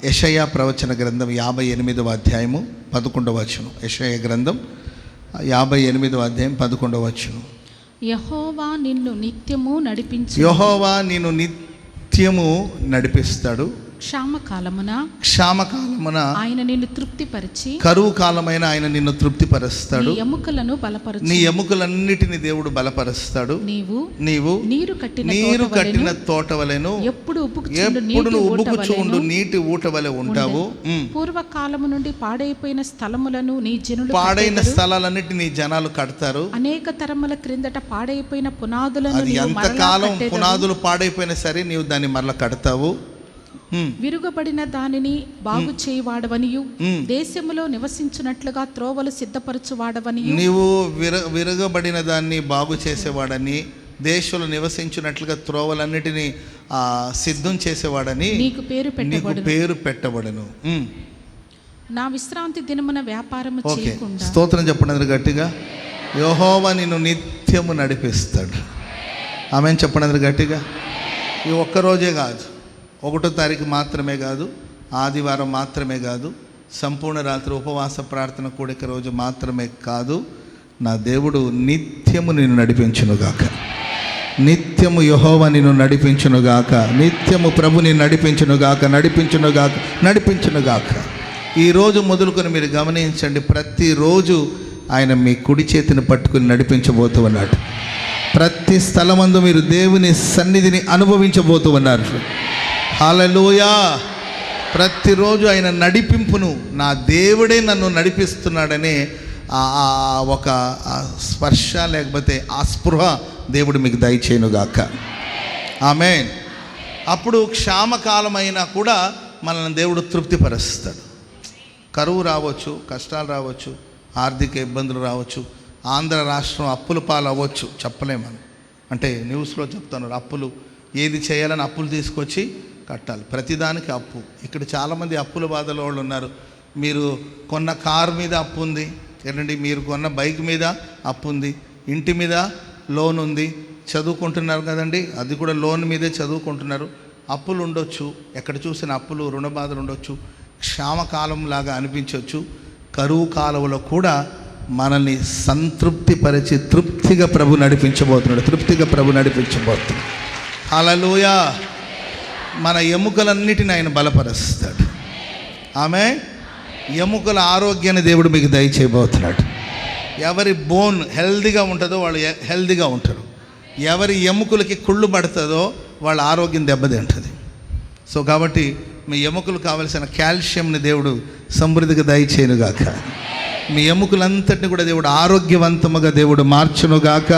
యెషయా ప్రవచన గ్రంథం 58వ అధ్యాయము 11వ వచనం. యెషయా గ్రంథం 58వ అధ్యాయం 11వ వచనం. యెహోవా నిన్ను నిత్యము నడిపిస్తాడు. క్షామకాలమున ఆయన నిన్ను తృప్తిపరిచి, కరువు కాలమైన ఆయన నిన్ను తృప్తిపరుస్తాడు. నీ ఎముకలను బలపరచు. నీ ఎముకలన్నిటిని దేవుడు బలపరుస్తాడు. నీవు నీరు కట్టిన తోటవలెను, ఎప్పుడు ఉబుకుచుండు నీటి ఊట వలె ఉంటావు. పూర్వకాలము నుండి పాడైపోయిన స్థలములను నీ జనులు పాడైన స్థలాలన్నిటిని జనాలు కడతారు. అనేక తరముల క్రిందట పాడైపోయిన పునాదులను, అది ఎంతకాలం పునాదులు పాడైపోయినా సరే నీవు దాన్ని మరలా కడతావు. విరుగబడిన దానిని బాగు చేయవాడవనియు, దేశములో నివసించున్నట్లుగా త్రోవలు సిద్ధపరచువాడవనియు. నీవు విరగబడిన దాన్ని బాగు చేసేవాడని, దేశంలో నివసించున్నట్లుగా త్రోవలన్నిటిని సిద్ధం చేసేవాడని నీకు పేరు పెట్టబడును. నా విశ్రాంతి దినమున వ్యాపారము చేయకుండా. స్తోత్రం చెప్పండి గట్టిగా. యెహోవా నిన్ను నిత్యము నడిపిస్తాడు. ఆమేన్ చెప్పండి గట్టిగా. ఈ ఒక్కరోజే కాదు, 1వ తారీఖు మాత్రమే కాదు, ఆదివారం మాత్రమే కాదు, సంపూర్ణ రాత్రి ఉపవాస ప్రార్థన కూడిక రోజు మాత్రమే కాదు. నా దేవుడు నిత్యము నిన్ను నడిపించునుగాక. నిత్యము యెహోవా నిన్ను నడిపించునుగాక. నిత్యము ప్రభు నిన్ను నడిపించునుగాక. ఈరోజు మొదలుకొని మీరు గమనించండి, ప్రతిరోజు ఆయన మీ కుడి చేతిని పట్టుకుని నడిపించబోతూ ఉన్నాడు. ప్రతి స్థలమందు మీరు దేవుని సన్నిధిని అనుభవించబోతూ ఉన్నారు. హల్లెలూయా. ప్రతిరోజు ఆయన నడిపింపును, నా దేవుడే నన్ను నడిపిస్తున్నాడనే ఒక స్పర్శ లేకపోతే ఆ స్పృహ దేవుడు మీకు దయచేయునుగాక. ఆమేన్. అప్పుడు క్షామకాలమైనా కూడా మనల్ని దేవుడు తృప్తిపరుస్తాడు. కరువు రావచ్చు, కష్టాలు రావచ్చు, ఆర్థిక ఇబ్బందులు రావచ్చు, ఆంధ్ర రాష్ట్రం అప్పుల పాలు అవ్వచ్చు, చెప్పలేమని. అంటే న్యూస్లో చెప్తున్నారు, అప్పులు ఏది చేయాలని అప్పులు తీసుకొచ్చి కట్టాలి, ప్రతిదానికి అప్పు. ఇక్కడ చాలామంది అప్పుల బాధలో వాళ్ళు ఉన్నారు. మీరు కొన్న కారు మీద అప్పు ఉంది, ఏంటండి, మీరు కొన్న బైక్ మీద అప్పు ఉంది, ఇంటి మీద లోన్ ఉంది, చదువుకుంటున్నారు కదండి, అది కూడా లోన్ మీదే చదువుకుంటున్నారు. అప్పులు ఉండొచ్చు, ఎక్కడ చూసిన అప్పులు, రుణ బాధలు ఉండొచ్చు, క్షామకాలం లాగా అనిపించవచ్చు. కరువు కాలంలో కూడా మనల్ని సంతృప్తిపరిచి తృప్తిగా ప్రభు నడిపించబోతున్నాడు. హల్లెలూయా. మన ఎముకలన్నిటిని ఆయన బలపరుస్తాడు. ఆమె ఎముకల ఆరోగ్యాన్ని దేవుడు మీకు దయచేయబోతున్నాడు. ఎవరి బోన్ హెల్దీగా ఉంటుందో వాళ్ళు హెల్దీగా ఉంటారు. ఎవరి ఎముకలకి కుళ్ళు పడుతుందో వాళ్ళ ఆరోగ్యం దెబ్బతింటుంది. సో కాబట్టి మీ ఎముకలు కావలసిన కాల్షియంని దేవుడు సమృద్ధిగా దయచేయునుగాక. మీ ఎముకలంతటిని కూడా దేవుడు ఆరోగ్యవంతముగా దేవుడు మార్చునుగాక.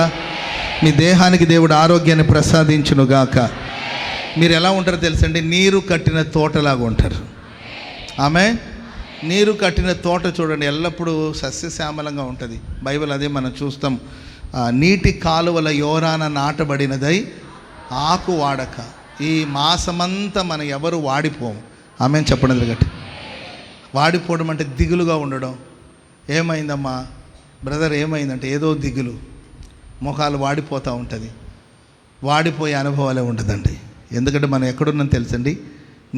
మీ దేహానికి దేవుడు ఆరోగ్యాన్ని ప్రసాదించునుగాక. మీరు ఎలా ఉంటారో తెలుసండి, నీరు కట్టిన తోటలాగా ఉంటారు. ఆమె నీరు కట్టిన తోట చూడండి, ఎల్లప్పుడూ సస్యశ్యామలంగా ఉంటుంది. బైబిల్ అదే మనం చూస్తాం. నీటి కాలువల యోరాన నాటబడినదై ఆకు వాడక. ఈ మాసమంతా మనం ఎవరు వాడిపోము. ఆమె చెప్పండి గట్టి. వాడిపోవడం అంటే దిగులుగా ఉండడం. ఏమైందమ్మా బ్రదర్, ఏమైందంటే ఏదో దిగులు, ముఖాలు వాడిపోతూ ఉంటుంది. వాడిపోయే అనుభవాలే ఉంటుందండి. ఎందుకంటే మనం ఎక్కడున్నాం తెలుసండి,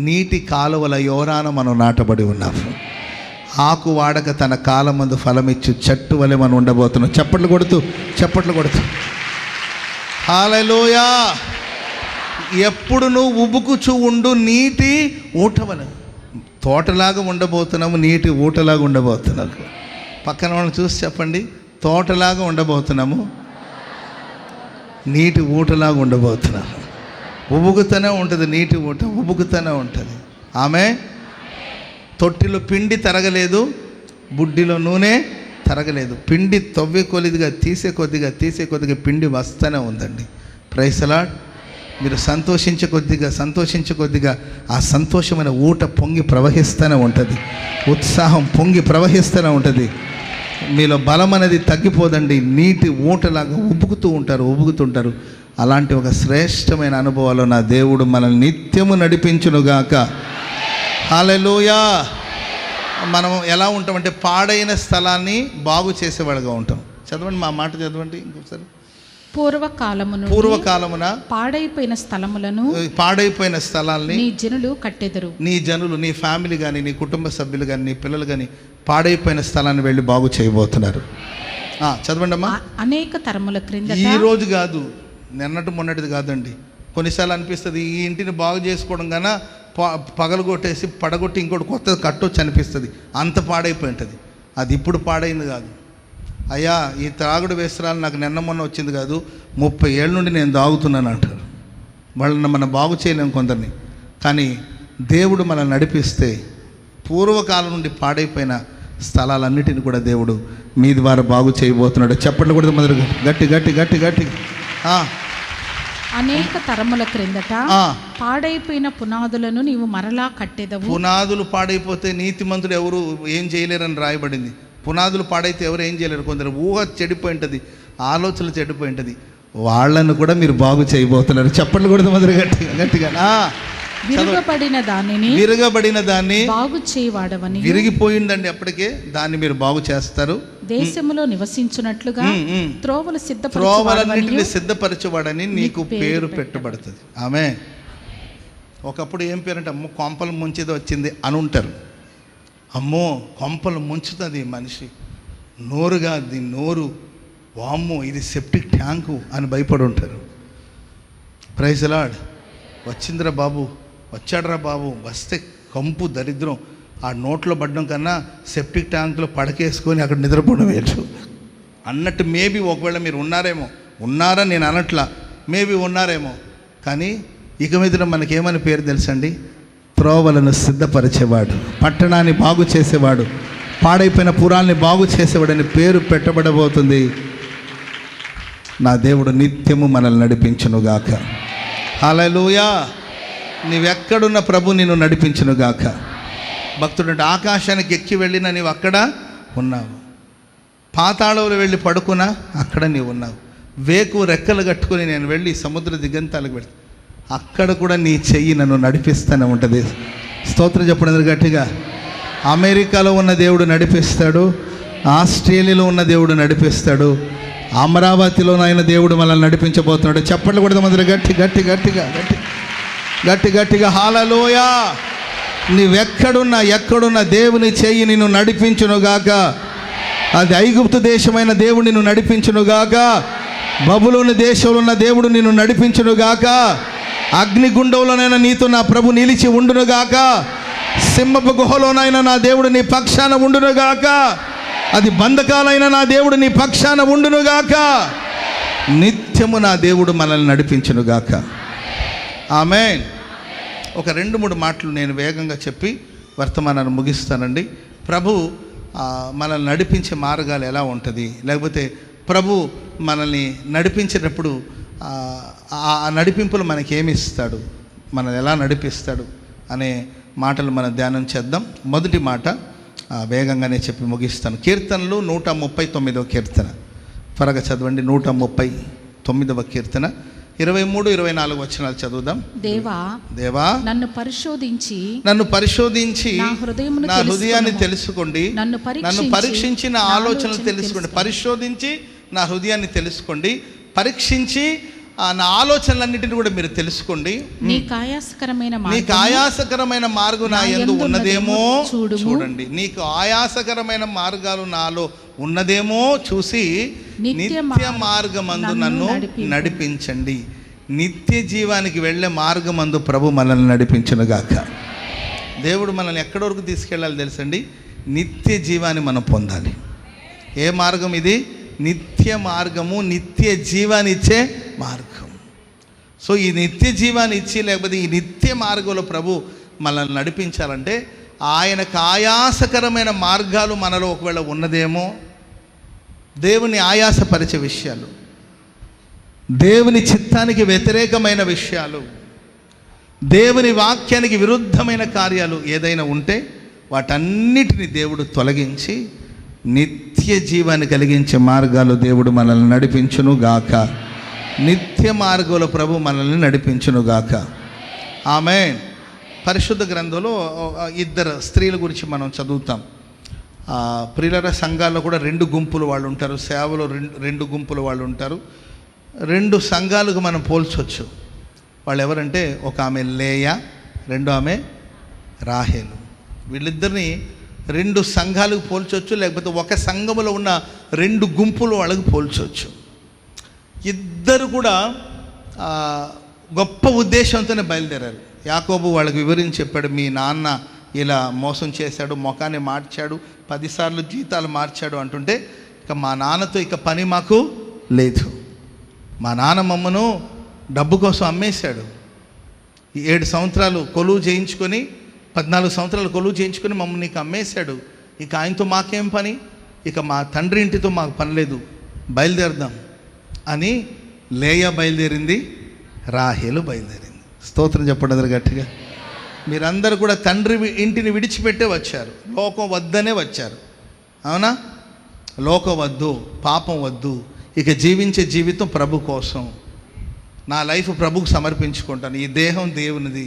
నీటి కాలువల యోరాన మనం నాటబడి ఉన్నాము. ఆకు వాడక తన కాలమందు ఫలమిచ్చు చెట్టు వలె మనం ఉండబోతున్నాం. చప్పట్లు కొడుతూ హల్లెలూయా. ఎప్పుడు నువ్వు ఉబుకుచు ఉండు నీటి ఊటవలె. తోటలాగా ఉండబోతున్నాము, నీటి ఊటలాగా ఉండబోతున్నాము. పక్కన వాళ్ళని చూసి చెప్పండి, తోటలాగా ఉండబోతున్నాము, నీటి ఊటలాగా ఉండబోతున్నాము. ఉబుకుతూనే ఉంటుంది, నీటి ఊట ఉబుకుతూనే ఉంటుంది. ఆమె తొట్టిలో పిండి తరగలేదు, బుడ్డిలో నూనె తరగలేదు. పిండి తవ్వే కొద్దిగా తీసే కొద్దిగా పిండి వస్తూనే ఉందండి. Praise the lord. మీరు సంతోషించే కొద్దిగా ఆ సంతోషమైన ఊట పొంగి ప్రవహిస్తూనే ఉంటుంది, ఉత్సాహం పొంగి ప్రవహిస్తూనే ఉంటుంది. మీలో బలం అనేది తగ్గిపోదండి. నీటి ఊటలాగా ఉబుకుతుంటారు. అలాంటి ఒక శ్రేష్టమైన అనుభవాలు నా దేవుడు మనల్ని నిత్యము నడిపించునుగాక. హల్లెలూయా. మనం ఎలా ఉంటామంటే పాడైన స్థలాన్ని బాగు చేసేవాడుగా ఉంటాం. చదవండి, మా మాట చదవండి ఇంకొకసారి. పూర్వకాలమున పాడైపోయిన స్థలాల్ని నీ జనులు నీ ఫ్యామిలీ కానీ నీ కుటుంబ సభ్యులు కానీ నీ పిల్లలు కానీ పాడైపోయిన స్థలాన్ని వెళ్ళి బాగు చేయబోతున్నారు. చదవండి అమ్మా. అనేక తరముల క్రింద, ఈ రోజు కాదు, నిన్నటి మొన్నటిది కాదండి. కొన్నిసార్లు అనిపిస్తుంది ఈ ఇంటిని బాగు చేసుకోవడం కన్నా పగలగొట్టేసి పడగొట్టి ఇంకోటి కొత్తది కట్టొచ్చు అనిపిస్తుంది. అంత పాడైపోయి ఉంటుంది. అది ఇప్పుడు పాడైంది కాదు. అయ్యా, ఈ త్రాగుడు వ్యసనాలు నాకు నిన్న మొన్న వచ్చింది కాదు, 30 ఏళ్ళ నుండి నేను తాగుతున్నాను అంటారు. వాళ్ళని మనం బాగు చేయలేము కొందరిని. కానీ దేవుడు మనల్ని నడిపిస్తే పూర్వకాలం నుండి పాడైపోయిన స్థలాలన్నిటిని కూడా దేవుడు మీ ద్వారా బాగు చేయబోతున్నాడు. చెప్పండి కూడా మొదలు గట్టి గట్టి గట్టి గట్టి. అనేక తరముల క్రిందట పాడైపోయిన పునాదులను నీవు మరలా కట్టెదవు. పునాదులు పాడైపోతే నీతిమంతుడు ఎవరు ఏం చేయలేరని రాయబడింది. పునాదులు పాడైతే ఎవరు ఏం చేయలేరు. కొందరు ఊహ చెడిపోయి ఉంటుంది, ఆలోచనలు చెడిపోయి ఉంటుంది. వాళ్ళను కూడా మీరు బాగు చేయబోతున్నారు. చెప్పండి కూడా మొదలు గట్టిగా గట్టిగా. విరగబడిన దాన్ని బాగు చేయవాడవని. విరిగిపోయిందండి అప్పటికే, దాన్ని మీరు బాగు చేస్తారు. దేశములో నివసించున్నట్లుగా త్రోవలన్నిటిని సిద్ధపరచువాడని నీకు పేరు పెట్టబడుతుంది. ఆమె ఒకప్పుడు ఏం పేరంటే అమ్మో కొంపలు ముంచేది వచ్చింది అని ఉంటారు. అమ్మో కొంపలు ముంచుతుంది మనిషి, నోరుగా దీని నోరు, వామ్మో ఇది సెప్టిక్ ట్యాంకు అని భయపడి ఉంటారు. Praise the lord. వచ్చిందిరా బాబు, వచ్చాడరా బాబు, వస్తే కంపు దరిద్రం ఆ నోట్లో పడడం కన్నా సెప్టిక్ ట్యాంకులో పడకేసుకొని అక్కడ నిద్రపోవడం వేయచ్చు అన్నట్టు. మేబీ ఒకవేళ మీరు ఉన్నారా నేను అనట్లా, మేబీ ఉన్నారేమో. కానీ ఇక మీద మనకేమని పేరు తెలుసండి? త్రోవలను సిద్ధపరిచేవాడు, పట్టణాన్ని బాగు చేసేవాడు, పాడైపోయిన పురాల్ని బాగు చేసేవాడని పేరు పెట్టబడబోతుంది. నా దేవుడు నిత్యము మనల్ని నడిపించునుగాక. హల్లెలూయా. నీవెక్కడున్న ప్రభు నిన్ను నడిపించునుగాక. భక్తుడు ఆకాశానికి ఎక్కి వెళ్ళినా నీవు అక్కడ ఉన్నావు, పాతాళంలో వెళ్ళి పడుకున్నా అక్కడ నీవు ఉన్నావు, వేకు రెక్కలు కట్టుకుని నేను వెళ్ళి సముద్ర దిగంతాలకు వెళ్తా అక్కడ కూడా నీ చెయ్యి నన్ను నడిపిస్తూనే ఉంటుంది. స్తోత్రం చెప్పడం గట్టిగా. అమెరికాలో ఉన్న దేవుడు నడిపిస్తాడు, ఆస్ట్రేలియాలో ఉన్న దేవుడు నడిపిస్తాడు, అమరావతిలోనైనా దేవుడు మనల్ని నడిపించబోతున్నాడు. చెప్పండి కూడా మొదలు గట్టి గట్టి గట్టిగా గట్టి గట్టి గట్టిగా. హల్లెలూయా. ఎక్కడున్నా దేవుని చెయ్యి నిన్ను నడిపించునుగాక. అది ఐగుప్తు దేశమైన దేవుడు నిన్ను నడిపించునుగాక. బబులోని దేశంలో ఉన్న దేవుడు నిన్ను నడిపించునుగాక. అగ్నిగుండంలోనైనా నీతో నా ప్రభు నిలిచి ఉండునుగాక. సింహపు గుహలోనైనా నా దేవుడు నీ పక్షాన ఉండునుగాక. అది బంధకాలైనా నా దేవుడు నీ పక్షాన ఉండునుగాక. నిత్యము నా దేవుడు మనల్ని నడిపించునుగాక. ఆమేన్. ఒక 2-3 మాటలు నేను వేగంగా చెప్పి వర్తమానాన్ని ముగిస్తానండి. ప్రభు మనల్ని నడిపించే మార్గాలు ఎలా ఉంటుంది, లేకపోతే ప్రభు మనల్ని నడిపించేటప్పుడు ఆ నడిపింపులు మనకేమి ఇస్తాడు, మనల్ని ఎలా నడిపిస్తాడు అనే మాటలు మనం ధ్యానం చేద్దాం. మొదటి మాట వేగంగానే చెప్పి ముగిస్తాను. కీర్తనలు 139వ కీర్తన త్వరగా చదవండి. 139వ కీర్తన 23-24 వచనాలు చదువుదాం. దేవా నన్ను పరిశోధించి నా హృదయాన్ని తెలుసుకోండి, నన్ను పరీక్షించి నా ఆలోచనలు తెలుసుకోండి. పరిశోధించి నా హృదయాన్ని తెలుసుకోండి, పరీక్షించి నా ఆలోచనలన్నిటిని కూడా మీరు తెలుసుకోండి. నీకు ఆయాసకరమైన మార్గం నా యందు ఉన్నదేమో చూడండి. నీకు ఆయాసకరమైన మార్గాలు నాలో ఉన్నదేమో చూసి నిత్య మార్గమందు నన్ను నడిపించండి. నిత్య జీవానికి వెళ్ళే మార్గమందు ప్రభు మనల్ని నడిపించునుగాక. దేవుడు మనల్ని ఎక్కడి వరకు తీసుకెళ్ళాలి తెలుసండి? నిత్య జీవాన్ని మనం పొందాలి. ఏ మార్గం ఇది? నిత్య మార్గము, నిత్య జీవాన్ని ఇచ్చే మార్గం. సో ఈ నిత్య జీవాన్ని ఇచ్చి, లేకపోతే ఈ నిత్య మార్గంలో ప్రభు మనల్ని నడిపించాలంటే ఆయనకు ఆయాసకరమైన మార్గాలు మనలో ఒకవేళ ఉన్నదేమో, దేవుని ఆయాసపరిచే విషయాలు, దేవుని చిత్తానికి వ్యతిరేకమైన విషయాలు, దేవుని వాక్యానికి విరుద్ధమైన కార్యాలు ఏదైనా ఉంటే వాటన్నిటిని దేవుడు తొలగించి నిత్య జీవాన్ని కలిగించే మార్గాలు దేవుడు మనల్ని నడిపించునుగాక. నిత్య మార్గంలో ప్రభు మనల్ని నడిపించునుగాక. ఆమేన్. పరిశుద్ధ గ్రంథంలో 2 స్త్రీల గురించి మనం చదువుతాం. ప్రియుల సంఘాల్లో కూడా 2 గుంపులు వాళ్ళు ఉంటారు, సేవలో 2 గుంపులు వాళ్ళు ఉంటారు. రెండు సంఘాలకు మనం పోల్చవచ్చు. వాళ్ళు ఎవరంటే, ఒక ఆమె లేయా, రెండో ఆమె రాహేలు. వీళ్ళిద్దరిని రెండు సంఘాలకు పోల్చవచ్చు, లేకపోతే ఒక సంఘములో ఉన్న రెండు గుంపులు వాళ్ళకు పోల్చవచ్చు. ఇద్దరు కూడా గొప్ప ఉద్దేశంతోనే బయలుదేరారు. యాకోబు వాళ్ళకి వివరించి చెప్పాడు, మీ నాన్న ఇలా మోసం చేశాడు, ముఖాన్ని మార్చాడు, 10 సార్లు జీతాలు మార్చాడు అంటుంటే, ఇక మా నాన్నతో ఇక పని మాకు లేదు. మా నాన్న మమ్మను డబ్బు కోసం అమ్మేశాడు. 7 సంవత్సరాలు కొలువు చేయించుకొని, 14 సంవత్సరాలు కొలువు చేయించుకొని మమ్మల్ని నీకు అమ్మేశాడు. ఇక ఆయనతో మాకేం పని, ఇక మా తండ్రి ఇంటితో మాకు పని లేదు, బయలుదేరదాం అని లేయా బయలుదేరింది, రాహేలు బయలుదేరింది. స్తోత్రం చెప్పండి గట్టిగా. మీరందరూ కూడా తండ్రి ఇంటిని విడిచిపెట్టే వచ్చారు, లోకం వద్దనే వచ్చారు. అవునా? లోకం వద్దు, పాపం వద్దు, ఇక జీవించే జీవితం ప్రభు కోసం, నా లైఫ్ ప్రభుకు సమర్పించుకుంటాను, ఈ దేహం దేవునిది,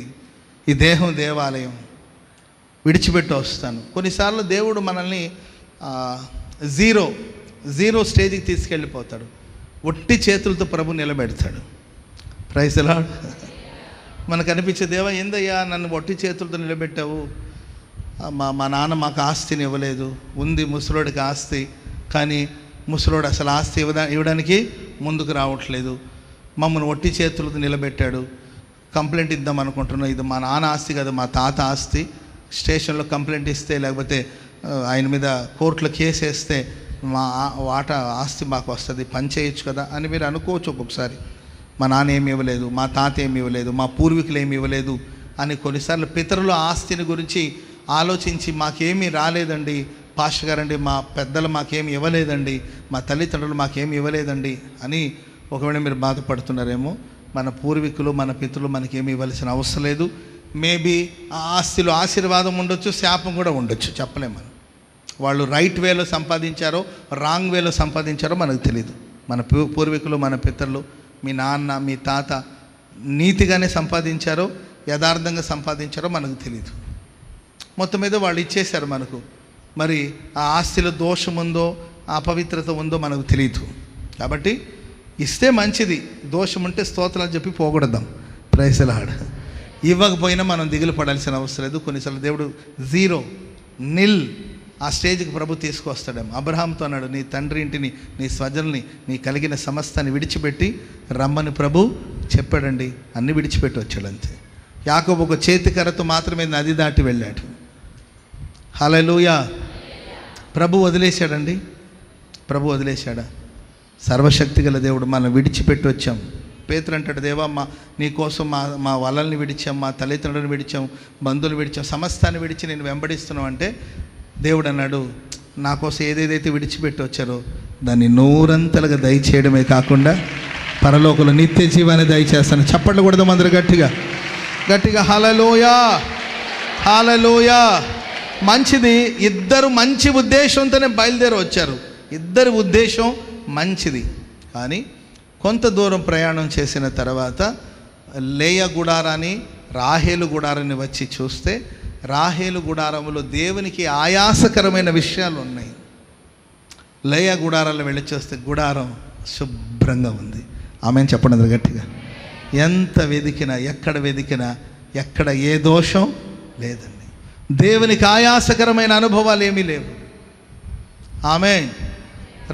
ఈ దేహం దేవాలయం, విడిచిపెట్టి వస్తాను. కొన్నిసార్లు దేవుడు మనల్ని జీరో స్టేజ్కి తీసుకెళ్ళిపోతాడు. ఒట్టి చేతులతో ప్రభు నిలబెడతాడు. Praise the lord. మనకు అనిపించే, దేవా ఏందయ్యా నన్ను ఒట్టి చేతులతో నిలబెట్టావు, మా నాన్న మాకు ఆస్తిని ఇవ్వలేదు, ఉంది ముసలోడికి ఆస్తి, కానీ ముసలోడు అసలు ఆస్తి ఇవ్వడానికి ముందుకు రావట్లేదు, మమ్మల్ని ఒట్టి చేతులతో నిలబెట్టాడు, కంప్లైంట్ ఇద్దాం అనుకుంటున్నాం, ఇది మా నాన్న ఆస్తి కాదు, మా తాత ఆస్తి, స్టేషన్లో కంప్లైంట్ ఇస్తే, లేకపోతే ఆయన మీద కోర్టులో కేసు వేస్తే మా వాటా ఆస్తి మాకు వస్తుంది, పని చేయొచ్చు కదా అని మీరు అనుకోవచ్చు ఒక్కొక్కసారి. మా నాన్న ఏమి ఇవ్వలేదు, మా తాత ఏమి ఇవ్వలేదు, మా పూర్వీకులు ఏమి ఇవ్వలేదు అని కొన్నిసార్లు పితరుల ఆస్తిని గురించి ఆలోచించి, మాకేమీ రాలేదండి పాస్టర్ గారండి, మా పెద్దలు మాకేమి ఇవ్వలేదండి, మా తల్లిదండ్రులు మాకేమి ఇవ్వలేదండి అని ఒకవేళ మీరు బాధపడుతున్నారేమో. మన పూర్వీకులు, మన పితరులు మనకేమి ఇవ్వాల్సిన అవసరం లేదు. మేబీ ఆ ఆస్తిలో ఆశీర్వాదం ఉండొచ్చు, శాపం కూడా ఉండొచ్చు, చెప్పలేము మనం. వాళ్ళు రైట్ వేలో సంపాదించారో రాంగ్ వేలో సంపాదించారో మనకు తెలియదు. మన పూర్వీకులు, మన పితరులు, మీ నాన్న, మీ తాత నీతిగానే సంపాదించారో యథార్థంగా సంపాదించారో మనకు తెలియదు. మొత్తం మీద వాళ్ళు ఇచ్చేశారు మనకు. మరి ఆ ఆస్తిలో దోషం ఉందో అపవిత్రత ఉందో మనకు తెలియదు. కాబట్టి ఇస్తే మంచిది, దోషం ఉంటే స్తోత్రాలు చెప్పి పోగొడదాం. Praise the lord. ఇవ్వకపోయినా మనం దిగులు పడాల్సిన అవసరం లేదు. కొన్నిసార్లు దేవుడు నిల్ ఆ స్టేజ్కి ప్రభు తీసుకొస్తాడేమో. అబ్రహాంతో అన్నాడు, నీ తండ్రి ఇంటిని, నీ స్వజల్ని, నీ కలిగిన సమస్తాన్ని విడిచిపెట్టి రమ్మని ప్రభు చెప్పాడండి. అన్నీ విడిచిపెట్టి వచ్చాడు అంతే. యాకోబు ఒక చేతికర్రతో మాత్రమే నది దాటి వెళ్ళాడు. హల్లెలూయా. ప్రభు వదిలేశాడండి. ప్రభు వదిలేశాడా? సర్వశక్తి గల దేవుడు మనం విడిచిపెట్టి వచ్చాం. పేతురు అంటాడు, దేవా నీ కోసం మా వలల్ని విడిచాం, మా తల్లిదండ్రులను విడిచాం, బంధువులు విడిచాం, సమస్తాన్ని విడిచి నేను వెంబడిస్తున్నాం అంటే దేవుడు అన్నాడు, నా కోసం ఏదేదైతే విడిచిపెట్టి వచ్చారో దాన్ని నూరంతలుగా దయచేయడమే కాకుండా పరలోకంలో నిత్య జీవాన్ని దయచేస్తాను. చప్పట్లు కొడదాం అందరూ గట్టిగా హల్లెలూయా, హల్లెలూయా. మంచిది. ఇద్దరు మంచి ఉద్దేశంతోనే బయలుదేరి వచ్చారు. ఇద్దరి ఉద్దేశం మంచిది. కానీ కొంత దూరం ప్రయాణం చేసిన తర్వాత లేయా గుడారాన్ని, రాహేలు గుడారాన్ని వచ్చి చూస్తే, రాహేలు గుడారంలో దేవునికి ఆయాసకరమైన విషయాలు ఉన్నాయి. లేయా గుడారాల్లో వెళ్ళి చూస్తే గుడారం శుభ్రంగా ఉంది. ఆమెను చెప్పండి గట్టిగా. ఎంత వెతికినా, ఎక్కడ వెతికినా, ఎక్కడ ఏ దోషం లేదండి. దేవునికి ఆయాసకరమైన అనుభవాలు ఏమీ లేవు. ఆమెన్.